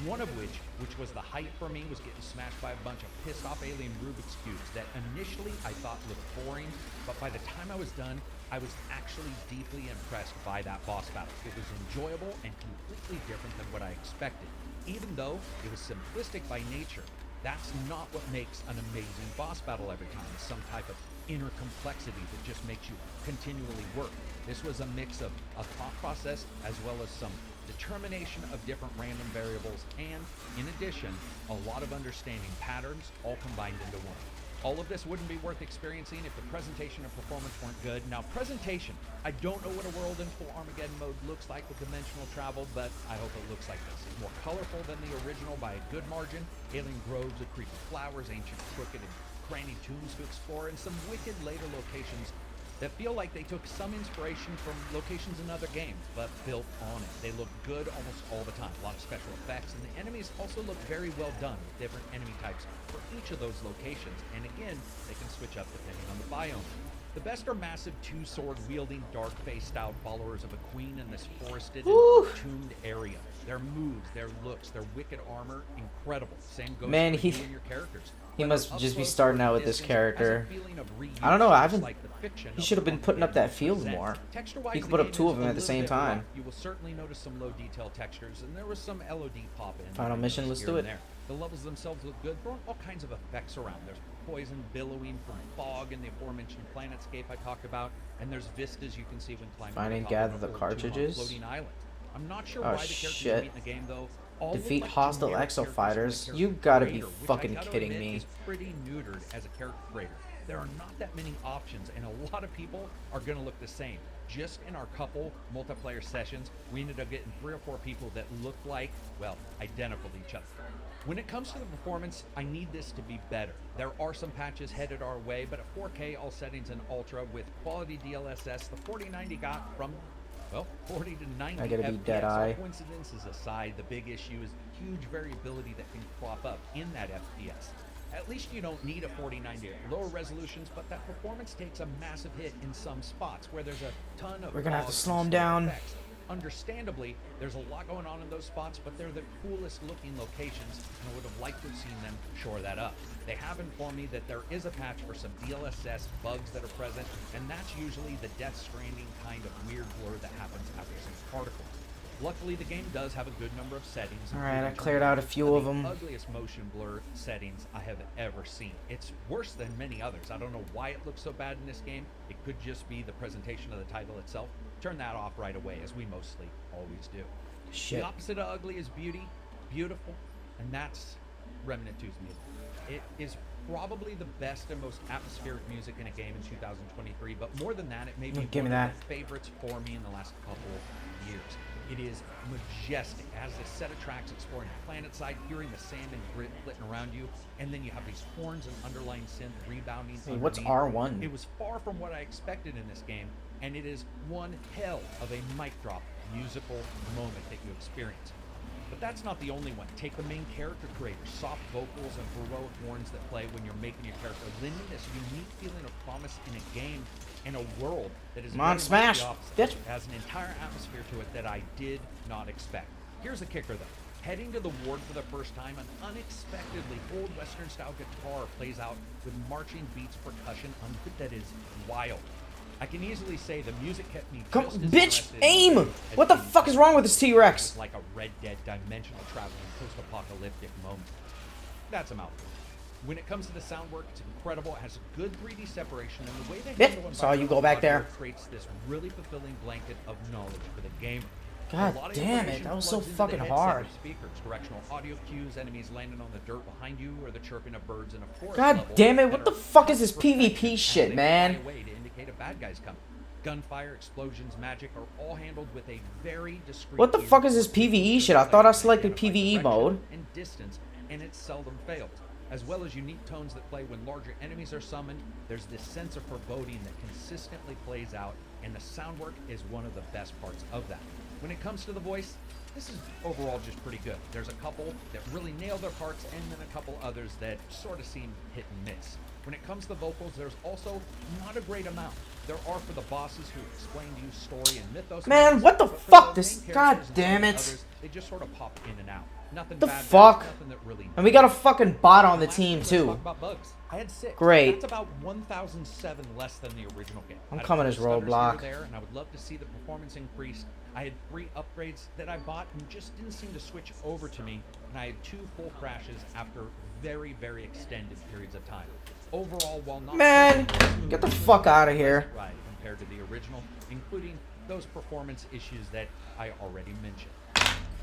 One of which was the height for me, was getting smashed by a bunch of pissed off alien Rubik's Cubes that initially I thought looked boring, but by the time I was done, I was actually deeply impressed by that boss battle. It was enjoyable and completely different than what I expected. Even though it was simplistic by nature, that's not what makes an amazing boss battle every time. It's some type of inner complexity that just makes you continually work. This was a mix of a thought process as well as some determination of different random variables, and in addition, a lot of understanding patterns all combined into one. All of this wouldn't be worth experiencing if the presentation and performance weren't good. Now, presentation, I don't know what a world in full Armageddon mode looks like with dimensional travel, but I hope it looks like this. It's more colorful than the original by a good margin. Alien groves of creepy flowers, ancient crooked and cranny tombs to explore, and some wicked later locations that feel like they took some inspiration from locations in other games, but built on it. They look good almost all the time. A lot of special effects, and the enemies also look very well done with different enemy types for each of those locations. And again, they can switch up depending on the biome. The best are massive 2-sword wielding dark face styled followers of a queen in this forested and tombed area. Their moves, their looks, their wicked armor, incredible. Same goes Man, for you and your characters. he Whether must up just be close starting or out with this distance, it has a character. feeling of reuse, I don't know, I just haven't. like the fiction He of should have been fun putting up game that field presents. more. Texture-wise, He could the put up game two is of them a at the little same bit time. rough. You will certainly notice some low detail textures, and there was some LOD pop in. Final mission, let's here do and it. there. The levels themselves look good, throwing all kinds of effects around. There's poison billowing from fog in the aforementioned planetscape I talked about, and there's vistas you can see when climbing. Find on and top gather of the a 4-2 cartridges. floating island. I'm not sure Oh, why the characters shit. you meet in the game though all look Defeat like hostile generic Exo characters fighters. from the You character gotta be creator, which I fucking gotta kidding admit me. is pretty neutered as a character creator. There are not that many options, and a lot of people are going to look the same. Just in our couple multiplayer sessions, we ended up getting 3 or 4 people that look like, well, identical to each other. When it comes to the performance, I need this to be better. There are some patches headed our way, but at 4K, all settings in Ultra with quality DLSS, the 4090 got from, well, 40 to 90 I gotta be FPS. Deadeye. All coincidences aside, the big issue is huge variability that can crop up in that FPS. At least you don't need a 4090 at lower resolutions, but that performance takes a massive hit in some spots where there's a ton of We're gonna have to fog slow and him slow down. effects. Understandably, there's a lot going on in those spots, but they're the coolest looking locations, and I would have liked to have seen them shore that up. They have informed me that there is a patch for some DLSS bugs that are present, and that's usually the Death Stranding kind of weird blur that happens after some particles. Luckily, the game does have a good number of settings. Alright, I including cleared out a few of the them. ugliest motion blur settings I have ever seen. It's worse than many others. I don't know why it looks so bad in this game. It could just be the presentation of the title itself. Turn that off right away, as we mostly always do. Shit. The opposite of ugly is beauty, beautiful, and that's Remnant 2's music. It is probably the best and most atmospheric music in a game in 2023, but more than that, it may be Give me one that. of the favorites for me in the last couple of years. It is majestic. It has this set of tracks exploring the planet side, hearing the sand and grit flitting around you, and then you have these horns and underlying synth rebounding. Hey, what's underneath. R1? It was far from what I expected in this game, and it is one hell of a mic drop musical moment that you experience. But that's not the only one. Take the main character creator, soft vocals and heroic horns that play when you're making your character, lending this unique feeling of promise in a game and a world that is Come on, very much smash, the opposite. bitch. It has an entire atmosphere to it that I did not expect. Here's a kicker though. Heading to the ward for the first time, an unexpectedly old Western style guitar plays out with marching beats, percussion, that is wild. I can easily say the music kept me Come, just as bitch, interested in aim! the game as What the being fuck is wrong with this T-Rex? It's like a Red Dead dimensional traveling post-apocalyptic moment. That's a mouthful. When it comes to the sound work, it's incredible. It has good 3D separation, and the way they Yep, handle saw you go back audio there. creates this really fulfilling blanket of knowledge for the gamer. God A lot of damn it, information that was so plugs into the fucking headset hard. of Speakers, directional audio cues, enemies landing on the dirt behind you, or the chirping of birds in a forest God level damn it, that what the are fuck is this perfection PvP as shit, they man? fly away to indicate a bad guy's coming. Gunfire, explosions, magic are all handled with a very discreet. What the ear fuck is this for PvE people shit? I that thought I can selected identify PvE direction mode. and distance, and it seldom fails. As well as unique tones that play when larger enemies are summoned, there's this sense of foreboding that consistently plays out, and the sound work is one of the best parts of that. When it comes to the voice, this is overall just pretty good. There's a couple that really nail their parts, and then a couple others that sort of seem hit and miss. When it comes to vocals, there's also not a great amount. There are for the bosses who explain to you story and mythos. Man, events, what the but for fuck? the This- main God characters and damn some of the it. others, they just sort of pop in and out. Nothing The bad, fuck? nothing that really And we got a fucking bot on the Lastly, team let's too. talk about bugs. I had 6. Great. That's about 1,007 less than the original game. I'm I had a coming few as stutters Roadblock. here or there, and I would love to see the performance increased. I had 3 upgrades that I bought and just didn't seem to switch over to me, and I had 2 full crashes after very, very extended periods of time. Overall, while not Man, perfect, smooth, get the it was fuck a outta here. pleasant ride compared to the original, including those performance issues that I already mentioned.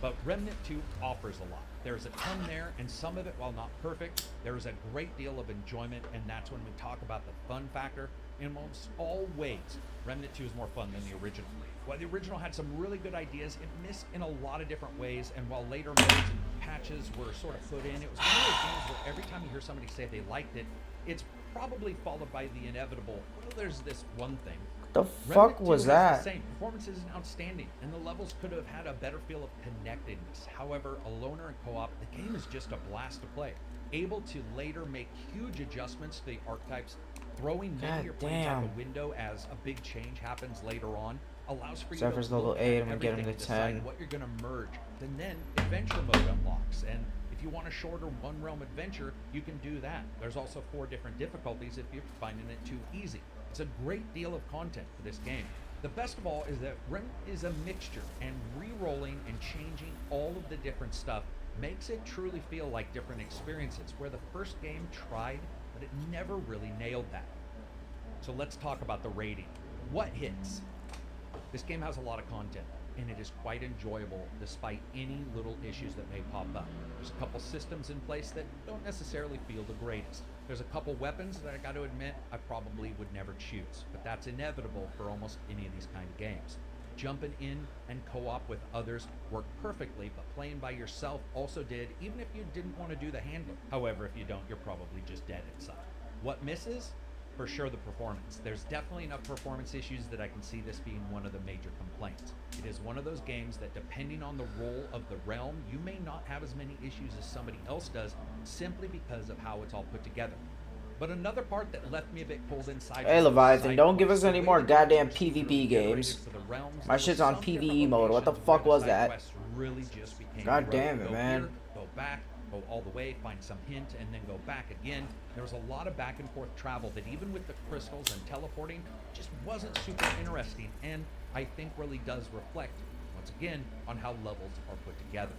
But Remnant 2 offers a lot. There's a ton there, and some of it, while not perfect, there is a great deal of enjoyment, and that's when we talk about the fun factor. In almost all ways, Remnant 2 is more fun than the original. While the original had some really good ideas, it missed in a lot of different ways, and while later modes and patches were sort of put in, it was one of those games where every time you hear somebody say they liked it, it's probably followed by the inevitable, well, there's this one thing. The Remnant fuck 2 was has that? The same. Performance is outstanding, and the levels could have had a better feel of connectedness. However, a loner and co-op, the game is just a blast to play. Able to later make huge adjustments to the archetypes, throwing many of your planes out damn. the window as a big change happens later on. allows for you Zephyr's to level look 8, at I'm gonna get him everything, to decide 10. what you're going to merge, and then adventure mode unlocks. And if you want a shorter one realm adventure, you can do that. There's also 4 different difficulties if you're finding it too easy. It's a great deal of content for this game. The best of all is that Remnant is a mixture, and re-rolling and changing all of the different stuff makes it truly feel like different experiences, where the first game tried, but it never really nailed that. So let's talk about the rating. What hits? This game has a lot of content, and it is quite enjoyable despite any little issues that may pop up. There's a couple systems in place that don't necessarily feel the greatest. There's a couple weapons that I got to admit I probably would never choose, but that's inevitable for almost any of these kind of games. Jumping in and co-op with others worked perfectly, but playing by yourself also did, even if you didn't want to do the handling. However, if you don't, you're probably just dead inside. What misses? For sure, the performance. There's definitely enough performance issues that I can see this being one of the major complaints. It is one of those games that, depending on the role of the realm, you may not have as many issues as somebody else does, simply because of how it's all put together. But another part that left me a bit cold inside. Hey, was Leviathan, side don't give quests. us any The way more the games goddamn were PvP generated games. for the realms, My there shit's were on some PvE different mode. What the locations fuck where was side that? quests really just became God rote. damn it, Go man. here, go back, go all the way, find some hint, and then go back again. There was a lot of back and forth travel that, even with the crystals and teleporting, just wasn't super interesting, and I think really does reflect, once again, on how levels are put together.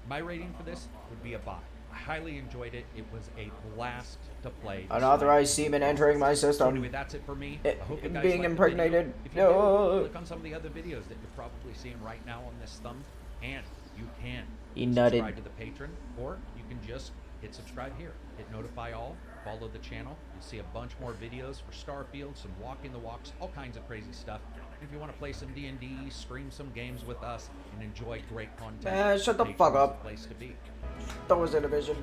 My rating for this would be a buy. I highly enjoyed it. It was a blast to play. Unauthorized semen entering my So system. anyway, that's it for me. It- I hope you guys being liked the impregnated. video. If you No. do, click on some of the other videos that you're probably seeing right now on this thumb, and you can He nutted. subscribe to the patron, or you can just hit subscribe here, hit notify all, follow the channel. You'll see a bunch more videos for Starfield, some walking the walks, all kinds of crazy stuff. And if you want to play some D&D, stream some games with us, and enjoy great content, Man, shut the Patreon fuck is the up. place to be. Throw us in a vision.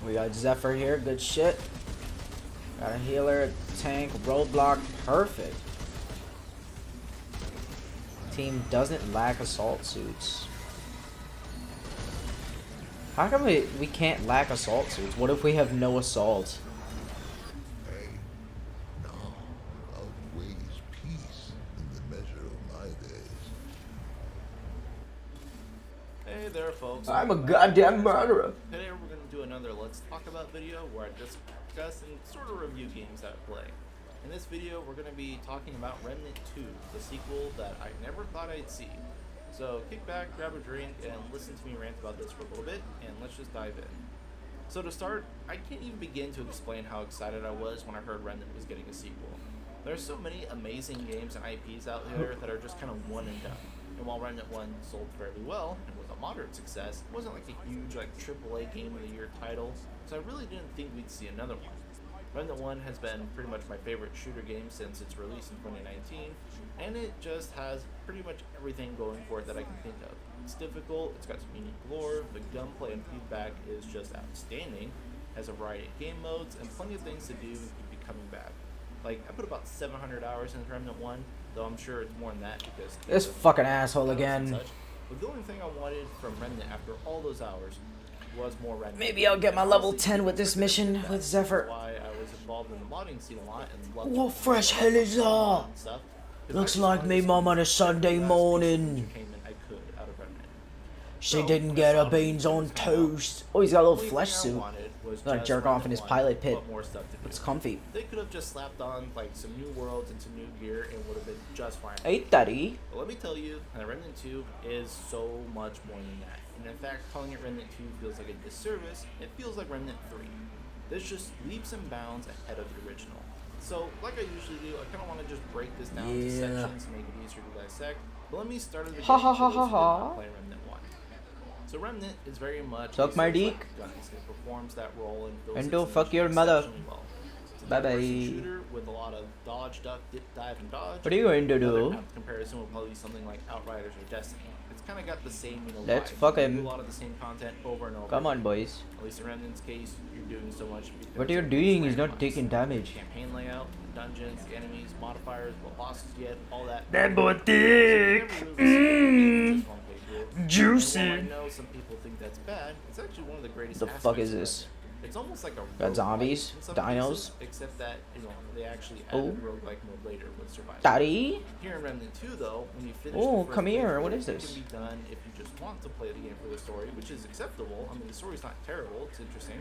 We got Zephyr here, good shit. Got a healer, tank, roadblock, perfect. Team doesn't lack assault suits. How come we can't lack assault suits? What if we have no assault? Hey, now outweighs peace in the measure of my days. Hey there, folks. I'm a goddamn murderer. Today we're going to do another Let's Talk About video where I discuss and sort of review games that I play. In this video, we're going to be talking about Remnant 2, the sequel that I never thought I'd see. So kick back, grab a drink, and listen to me rant about this for a little bit, and let's just dive in. So to start, I can't even begin to explain how excited I was when I heard Remnant was getting a sequel. There's so many amazing games and IPs out there that are just kind of one and done. And while Remnant 1 sold fairly well and was a moderate success, it wasn't like a huge AAA Game of the Year title, so I really didn't think we'd see another one. Remnant 1 has been pretty much my favorite shooter game since its release in 2019, and it just has pretty much everything going for it that I can think of. It's difficult, it's got some unique lore, the gunplay and feedback is just outstanding, has a variety of game modes, and plenty of things to do and keep you coming back. Like, I put about 700 hours into Remnant 1, though I'm sure it's more than that because... This fucking asshole again. But the only thing I wanted from Remnant after all those hours was more Remnant. Maybe I'll get my And level honestly, 10 with this mission that's with Zephyr. why I was involved in the modding scene a lot and loved What fresh hell is that? and stuff, 'cause I Looks just like wanted me to mum see on a the Sunday last piece of morning. entertainment I could out of Remnant. She So, didn't when get I her saw beans the on games come out, toast. Oh, he's got a little the only flesh thing I suit. wanted was Gonna just jerk off in Remnant his 1, pilot pit. but more stuff to do. It's comfy. They could have just slapped on like some new worlds and some new gear and would have been just fine. Hey, daddy. But let me tell you, Remnant 2 is so much more than that. And in fact, calling it Remnant 2 feels like a disservice. It feels like Remnant 3. There's just leaps and bounds ahead of the original. So, like I usually do, I kind of want to just break this down into Yeah. sections to make it easier to dissect. But let me start at the Ha beginning ha ha for those who ha did ha. not play Remnant 1. So Remnant is very much Suck a my Souls-like dick. guns. It performs that role and fills And its don't fuck niche your mother. exceptionally well. It's a Bye bye. third-person shooter with a lot of dodge, duck, dip, dive, and dodge. What are you going to Another do? apt comparison will probably be something like Outriders or Destiny. It's kind of got the same, Let's vibe. fuck You him. do a lot of the same content over and over. Come on, again. boys. At least in Remnant's case, you're doing so much. because What you're of doing these is not landmarks. taking damage. Campaign layout, dungeons, the enemies, modifiers, what bosses you get, all that. That boy So you thick. never really see it in just one playthrough. Juicy. And while I know some people think that's bad, it's actually one of the greatest The aspects fuck is of it. this? It's almost like a Got roguelike zombies, in some dinos. cases, except that, they actually added roguelike mode later with survival. Daddy. Here in Remnant 2, though, when you finish Oh, the first come here. playthrough, What is it this? can be done if you just want to play the game for the story, which is acceptable. I mean, the story's not terrible. It's interesting.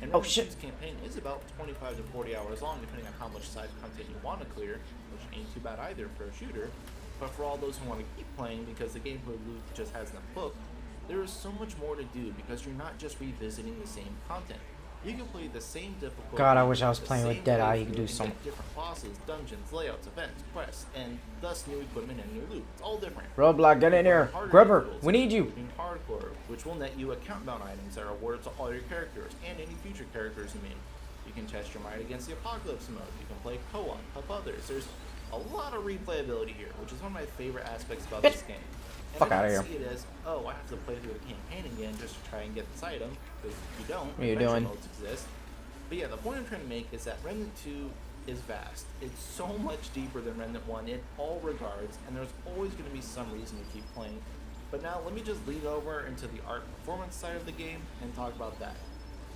And Oh, Remnant shit. 2's campaign is about 25 to 40 hours long, depending on how much side content you want to clear, which ain't too bad either for a shooter. But for all those who want to keep playing because the gameplay loop just has enough hook, there is so much more to do because you're not just revisiting the same content. You can play the same difficulty. God, I wish I was the playing with same Deadeye. You playthrough could do and some- get different bosses, dungeons, layouts, events, quests, and thus new equipment and new loot. It's all different. Roadblock, get in here. Harder Grubber, difficulties, we need you. including hardcore, which will net you a countdown items that are awarded to all your characters and any future characters you make. You can test your might against the apocalypse mode. You can play co-op, help others. There's a lot of replayability here, which is one of my favorite aspects about this game. And Fuck I outta don't here. see it as, oh, I have to play through the campaign again just to try and get this item, because you don't. What are you Adventure doing? modes exist. But yeah, the point I'm trying to make is that Remnant 2 is vast. It's so much deeper than Remnant 1 in all regards, and there's always going to be some reason to keep playing. But now let me just lead over into the art and performance side of the game and talk about that.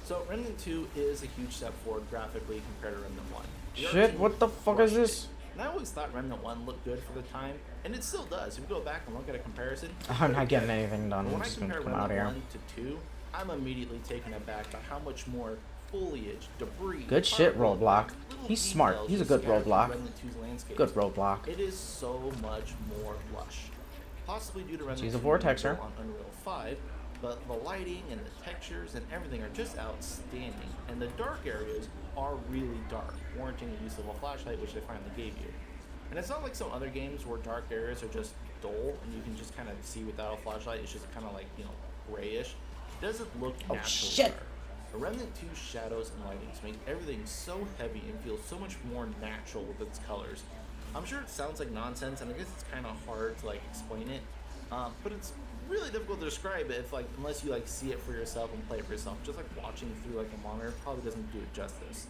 So Remnant 2 is a huge step forward graphically compared to Remnant 1. The art Shit, team what the fuck is crushed this? it. And I always thought Remnant 1 looked good for the time, and it still does. If you go back and look at a comparison, I'm not getting anything done. but I'm when I just gonna compare come out of Remnant here. 1 to 2, I'm immediately taken aback by how much more foliage, debris, Good shit, particle, Roadblock. little He's smart. details He's a just good scattered through Roadblock. Remnant 2's landscapes. Good Roadblock. It is so much more lush. Possibly due to Remnant Use a 2 vortexer. being built on Unreal 5, but the lighting and the textures and everything are just outstanding. And the dark areas are really dark, warranting the use of a flashlight, which they finally gave you. And it's not like some other games where dark areas are just dull and you can just kind of see without a flashlight. It's just kind of like, grayish. It doesn't look Oh, naturally shit. dark. The Remnant 2 shadows and lightings make everything so heavy and feel so much more natural with its colors. I'm sure it sounds like nonsense, and I guess it's kind of hard to explain it, but it's really difficult to describe it if unless you see it for yourself and play it for yourself. Just watching through a monitor probably doesn't do it justice.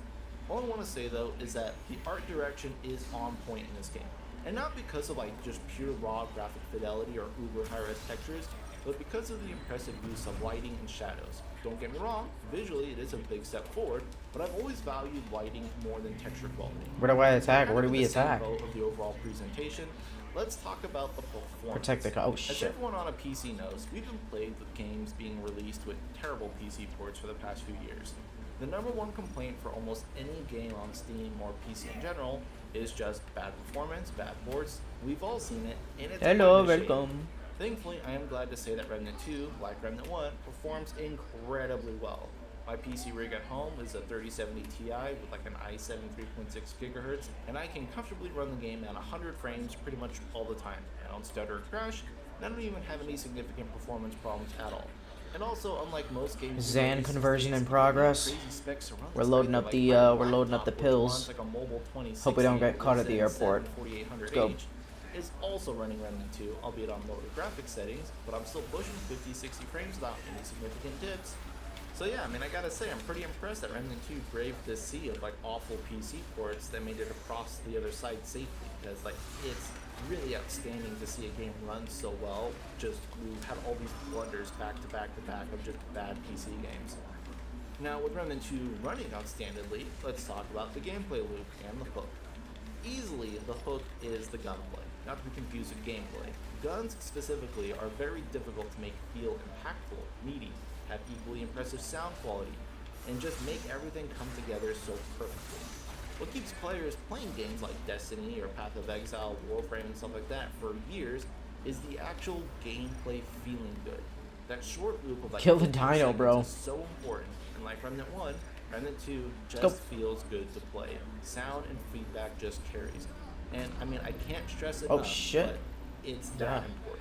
All I want to say though is that the art direction is on point in this game, and not because of just pure raw graphic fidelity or uber high-res textures, but because of the impressive use of lighting and shadows. Don't get me wrong, visually it is a big step forward, but I've always valued lighting more than texture quality. Where do I attack? Kind Where of do in we the same attack? boat of the overall presentation, let's talk about the performance. Protect the oh As shit. everyone on a PC knows, we've been plagued with games being released with terrible PC ports for the past few years. The number one complaint for almost any game on Steam or PC in general is just bad performance, bad ports. We've all seen it, and it's Hello, kind of a shame. welcome. Thankfully, I am glad to say that Remnant 2, like Remnant 1, performs incredibly well. My PC rig at home is a 3070 Ti with an i7 3.6 GHz, and I can comfortably run the game at 100 frames pretty much all the time. I don't stutter or crash, and I don't even have any significant performance problems at all. And also, unlike most games, Zan conversion in progress. We're loading up the pills. Hope we don't get caught at the airport. Let's go. Is also running Remnant 2, albeit on lower graphics settings, but I'm still pushing 50-60 frames without any significant dips. So yeah, I gotta say, I'm pretty impressed that Remnant 2 braved this sea of awful PC ports that made it across the other side safely, because it's really outstanding to see a game run so well. Just we've had all these blunders back to back to back of just bad PC games. Now with Remnant 2 running outstandingly, let's talk about the gameplay loop and the hook. Easily, the hook is the gunplay, not to be confused with gameplay. Guns specifically are very difficult to make feel impactful, meaty, have equally impressive sound quality, and just make everything come together so perfectly. What keeps players playing games like Destiny or Path of Exile, Warframe, and stuff like that for years is the actual gameplay feeling good. That short loop of Kill the 15 dino, seconds bro. is so important, and like Remnant 1, Remnant 2 just Go. feels good to play. Sound and feedback just carries. And I can't stress it Oh, enough, shit. but it's that Yeah. important.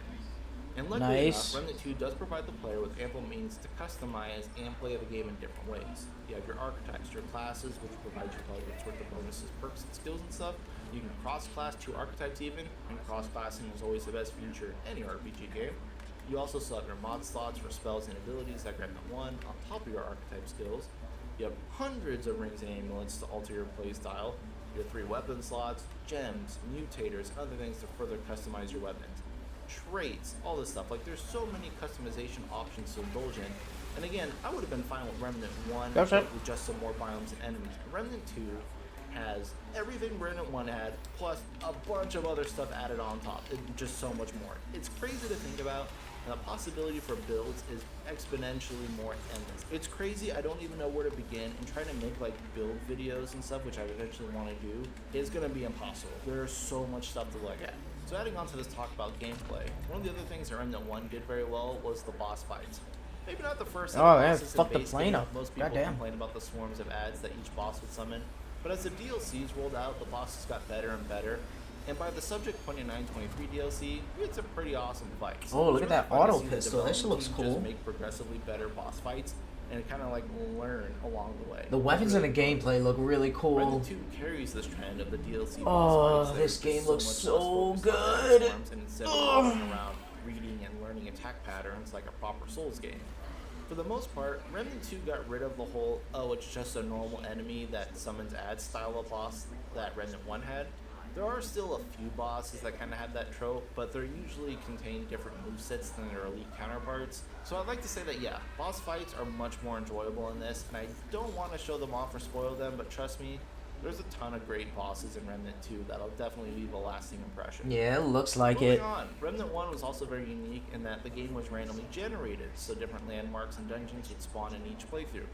And luckily Nice. enough, Remnant 2 does provide the player with ample means to customize and play the game in different ways. You have your archetypes, your classes, which provide you targets with the bonuses, perks, and skills and stuff. You can cross-class 2 archetypes even, and cross-classing is always the best feature in any RPG game. You also still have your mod slots for spells and abilities like Remnant 1 on top of your archetype skills. You have hundreds of rings and amulets to alter your playstyle, your 3 weapon slots, gems, mutators, and other things to further customize your weapons. Traits, all this stuff. Like, there's so many customization options to indulge in. And again, I would have been fine with Remnant 1 Okay. with just some more biomes and enemies. Remnant 2 has everything Remnant 1 had, plus a bunch of other stuff added on top. Just so much more. It's crazy to think about, and the possibility for builds is exponentially more endless. It's crazy, I don't even know where to begin, and trying to make like build videos and stuff, which I eventually want to do, is going to be impossible. There's so much stuff to look at. So adding on to this talk about gameplay, one of the other things that Remnant 1 did very well was the boss fights. Maybe not the first set Oh, of man, bosses in fuck the base plane game. up. Most people Goddamn. complain about the swarms of ads that each boss would summon. But as the DLCs rolled out, the bosses got better and better. And by the Subject 2923 DLC, we had some pretty awesome fights. Oh, It was look at that fun to auto see the pistol. That shit looks development team cool. just make progressively better boss fights and kind of like learn along the way. The weapons and the gameplay look really cool. Remnant 2 carries this trend of the DLC Oh, boss fights. this There's game just looks much so less focus on good. swarms, and instead of walking around reading and learning attack patterns like a proper Souls game. For the most part, Remnant 2 got rid of the whole, oh, it's just a normal enemy that summons ads style of boss that Remnant 1 had. There are still a few bosses that kind of have that trope, but they usually contain different movesets than their elite counterparts. So I'd like to say that, yeah, boss fights are much more enjoyable in this, and I don't want to show them off or spoil them, but trust me, there's a ton of great bosses in Remnant 2 that'll definitely leave a lasting impression. Yeah, it looks like Moving it. on, Remnant 1 was also very unique in that the game was randomly generated, so different landmarks and dungeons would spawn in each playthrough.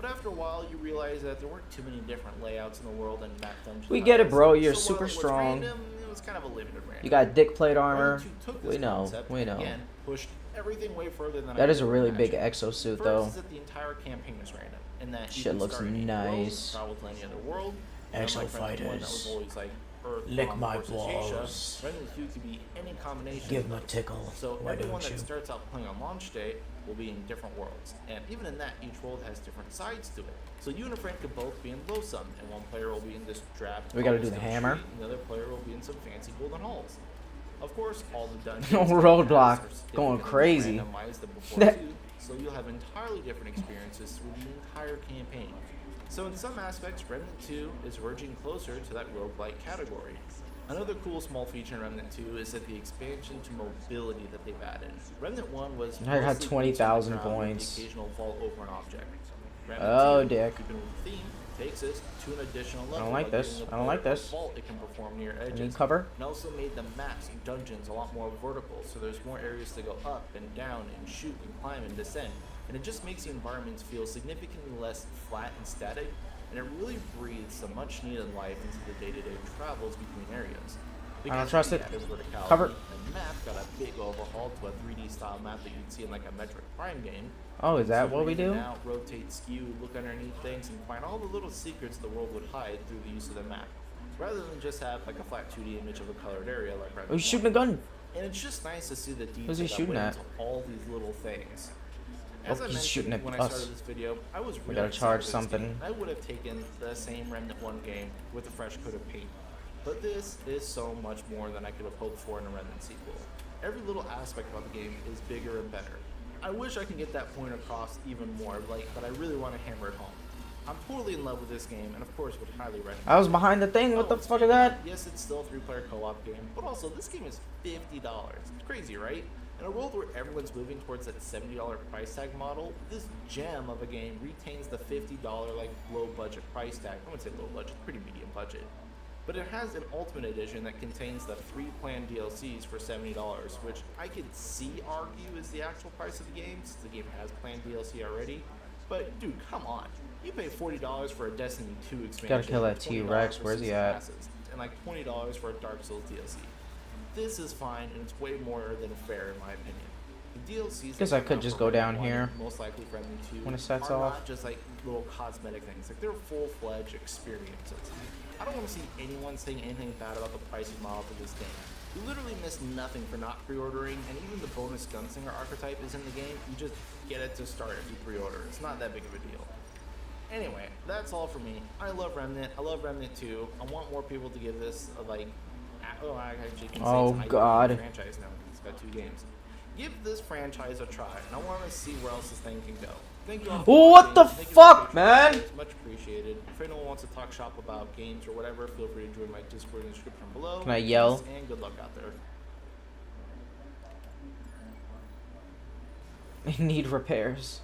But after a while, you realize that there weren't too many different layouts in the world and map dungeons. We get it, bro. You're So super while it was strong. random, it was kind of a limited random. You got dick plate armor. Remnant 2 took this We know. concept We and know. Again, pushed everything way further than I That is a could really imagine. big exosuit, First though. is that the entire campaign is random, and that you Shit can looks start in any nice. world, travel to any other world. And Exo unlike Remnant 1, that was fighters. always like Earth, Lick Bomb, my versus balls. Asia, Remnant 2 could be any combination. Give of him a those. tickle. So Why everyone don't that you? starts out playing on launch day will be in different worlds, and even in that, each world has different sides to it. So you and a friend could both be in Loathsome, and one player will be in this drab. We gotta do the cobblestone hammer. street, and the other player will be in some fancy golden halls. Of course, all the dungeons No and roadblock. paths are Going significantly crazy. randomized than before too, so you'll have entirely different experiences through the entire campaign. So in some aspects, Remnant 2 is verging closer to that roguelike category. Another cool small feature in Remnant 2 is that the expansion to mobility that they've added. Remnant 1 was I had mostly 20,000 boots on the ground with points. The occasional vault over an object. Remnant Oh, 2, dick. keeping with the theme, takes us to an additional level. don't like by this. giving the I don't like player a this. vault it can perform near edges. Need cover? And also made the maps and dungeons a lot more vertical, so there's more areas to go up and down and shoot and climb and descend. And it just makes the environments feel significantly less flat and static, and it really breathes some much needed life into the day-to-day travels between areas. I don't trust we it. added verticality, Cover. The map got a big overhaul to a 3D style map that you'd see in like a Metroid Prime game. Oh, is that So what we you can do? Now rotate, skew, look underneath things, and find all the little secrets the world would hide through the use of the map, rather than just have like a flat 2D image of a colored area like Remnant Oh, he's 1. shooting a gun. And it's just nice to see the detail Who's he that shooting went at? into all these little things. Oh, As I he's mentioned shooting at when I us. started this video, I was really gotta excited charge for this something. game. I would have taken the same Remnant 1 game with a fresh coat of paint. But this is so much more than I could have hoped for in a Remnant sequel. Every little aspect about the game is bigger and better. I wish I could get that point across even more, but I really want to hammer it home. I'm totally in love with this game, and of course would highly recommend it. I was behind the thing. What the fuck is that? Yes, it's still a 3-player co-op game, but also this game is $50. It's crazy, right? In a world where everyone's moving towards that $70 price tag model, this gem of a game retains the $50 like low budget price tag. I wouldn't say low budget, pretty medium budget. But it has an Ultimate Edition that contains the 3 planned DLCs for $70, which I could argue is the actual price of the game, since the game has planned DLC already. But dude, come on. You pay $40 for a Destiny 2 expansion. Gotta kill that $20 T-Rex. for Where's he season at? passes, and like $20 for a Dark Souls DLC. This is fine, and it's way more than fair in my opinion. The DLCs Guess that I come could out just for go Remnant down 1, here most likely for Remnant 2, when it sets are off. not just like little cosmetic things. Like they're full-fledged experiences. I don't want to see anyone saying anything bad about the pricing model for this game. You literally miss nothing for not pre-ordering, and even the bonus gunslinger archetype is in the game. You just get it to start if you pre-order. It's not that big of a deal. Anyway, that's all for me. I love Remnant. I love Remnant 2. I want more people to give this I actually can say Oh, it's an IP God. franchise now. It's got 2 games. Give this franchise a try, and I want to see where else this thing can go. Thank you all for Oh, what watching. the Thank you for fuck, patronizing. man? It's much appreciated. If anyone wants to talk shop about games or whatever, feel free to join my Discord in the description below. Can I yell? Peace and good luck out there. I need repairs.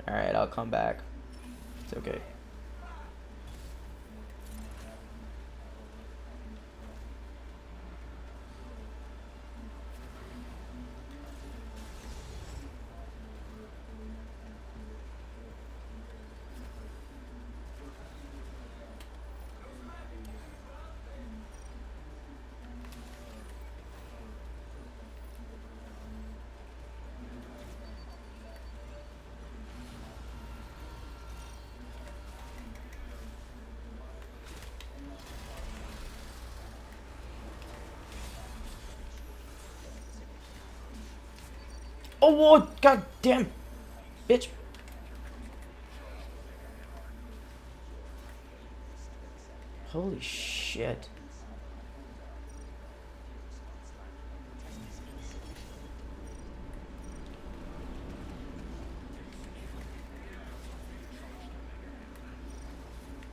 Alright, I'll come back. It's okay. Oh, whoa, god damn, bitch. Holy shit.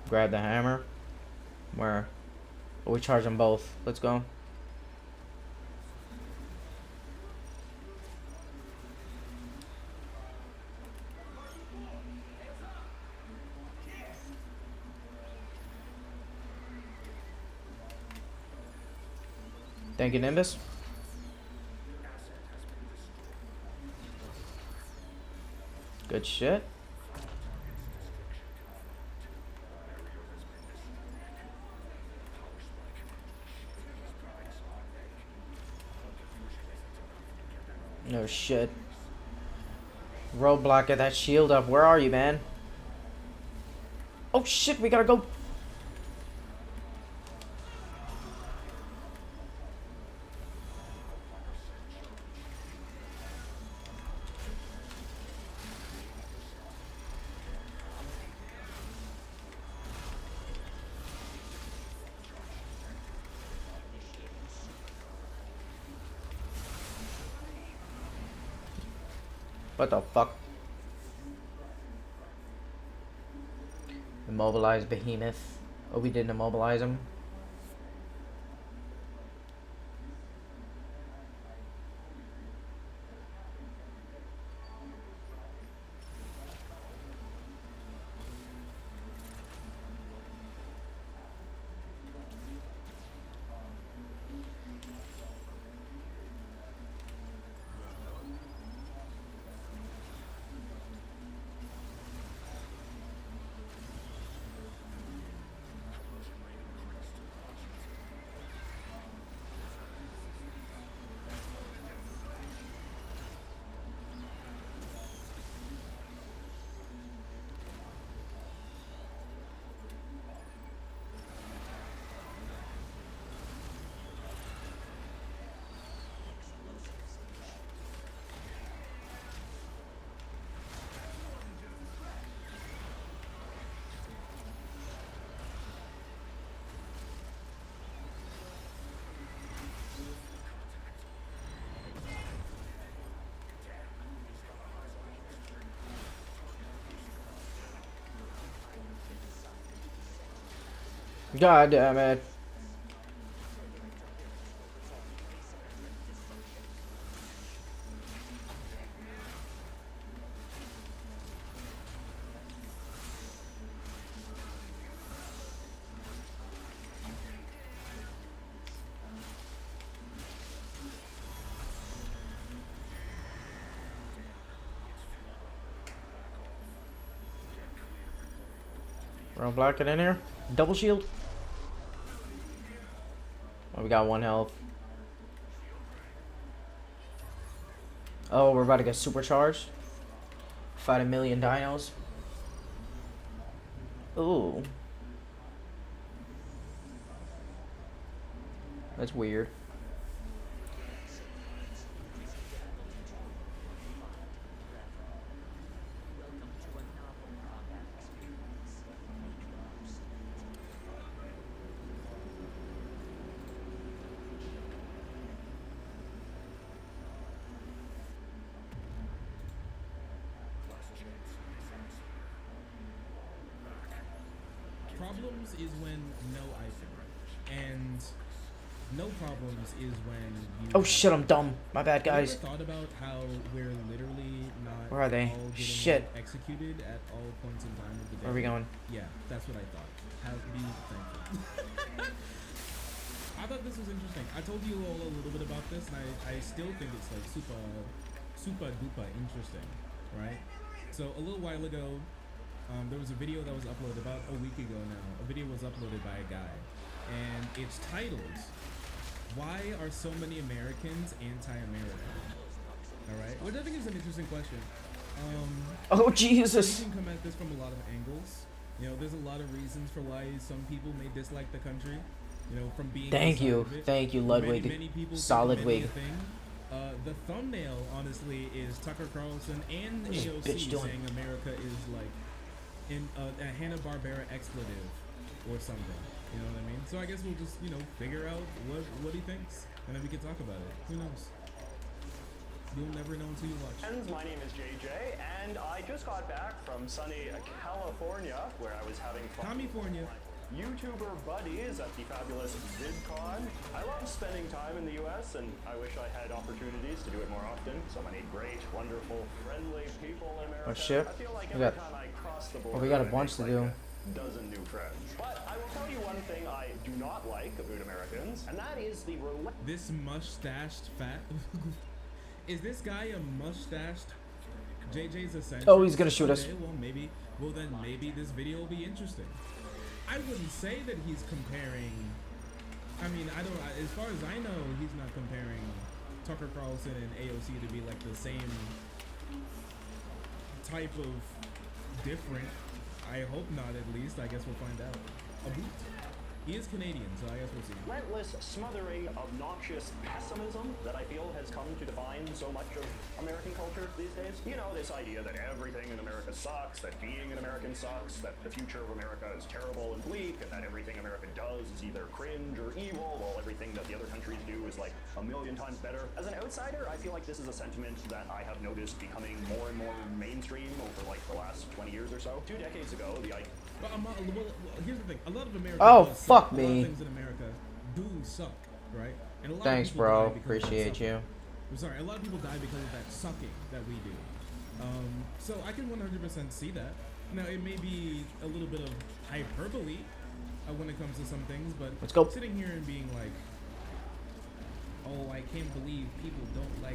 Grab the hammer. Where? Oh, we charge them both. Let's go. Thank you, Nimbus. Good shit. No shit. Roadblock, get that shield up. Where are you, man? Oh shit, we gotta go. What the fuck? Immobilize Behemoth. Oh, we didn't immobilize him. God damn it. Roadblock it in here. Double shield. Oh, we got 1 health. Oh, we're about to get supercharged. Fight 1,000,000 dinos. Ooh. That's weird. problems is when no item, and no problems is when you. Oh shit, I'm dumb. My bad, Have you guys. ever thought about how we're literally not Where are they? all getting Shit. executed at all points in time of the day? Where are we going? Yeah, that's what I thought. Be thankful. I thought this was interesting. I told you all a little bit about this, and I still think it's like super duper interesting, right? So a little while ago, there was a video that was uploaded about a week ago now. A video was uploaded by a guy, and it's titled, "Why Are So Many Americans Anti-American?" All right, which I think is an interesting question. Oh You Jesus. can come at this from a lot of angles. You know, there's a lot of reasons for why some people may dislike the country. You know, from being Thank inside you, of it. thank you, Many Ludwig. people Solid think many wig. a thing. The thumbnail, honestly, is Tucker Carlson and What is this bitch AOC doing? saying America is like in a Hanna-Barbera expletive or something. You know what I mean? So I guess we'll just, you know, figure out what he thinks, and then we can talk about it. Who knows? You'll never know until you watch. Friends, my name is JJ, and I just got back from sunny California, where I was having fun. California. YouTuber buddies at the fabulous VidCon. I love spending time in the US, and I wish I had opportunities to do it more often. So many great, wonderful, friendly people in America. Oh shit. I feel like We every got- time I cross the border, Oh, we got a I bunch make to like do. a dozen new friends. But I will tell you one thing I do not like about Americans, and that is the This mustached fat. Is this guy a mustached? JJ's essential. Oh, he's gonna shoot us. Okay, well, maybe. Well, then maybe this video will be interesting. I wouldn't say that he's comparing. I mean, as far as I know, he's not comparing Tucker Carlson and AOC to be like the same type of different. I hope not, at least. I guess we'll find out. A boot. He is Canadian, so I guess we'll see. relentless, smothering, obnoxious pessimism that I feel has come to define so much of American culture these days. You know, this idea that everything in America sucks, that being an American sucks, that the future of America is terrible and bleak, and that everything America does is either cringe or evil, while everything that the other countries do is like a million times better. As an outsider, I feel like this is a sentiment that I have noticed becoming more and more mainstream over like the last 20 years or so. 2 decades ago, the idea. But here's the thing. A lot of America. Oh, does suck. fuck A lot of me. things in America do suck, right? And a lot Thanks, of people die bro. because of that Appreciate sucking. you. I'm sorry. A lot of people die because of that sucking that we do. So I can 100% see that. Now it may be a little bit of hyperbole when it comes to some things, but Let's go. sitting here and being like, "Oh, I can't believe people don't like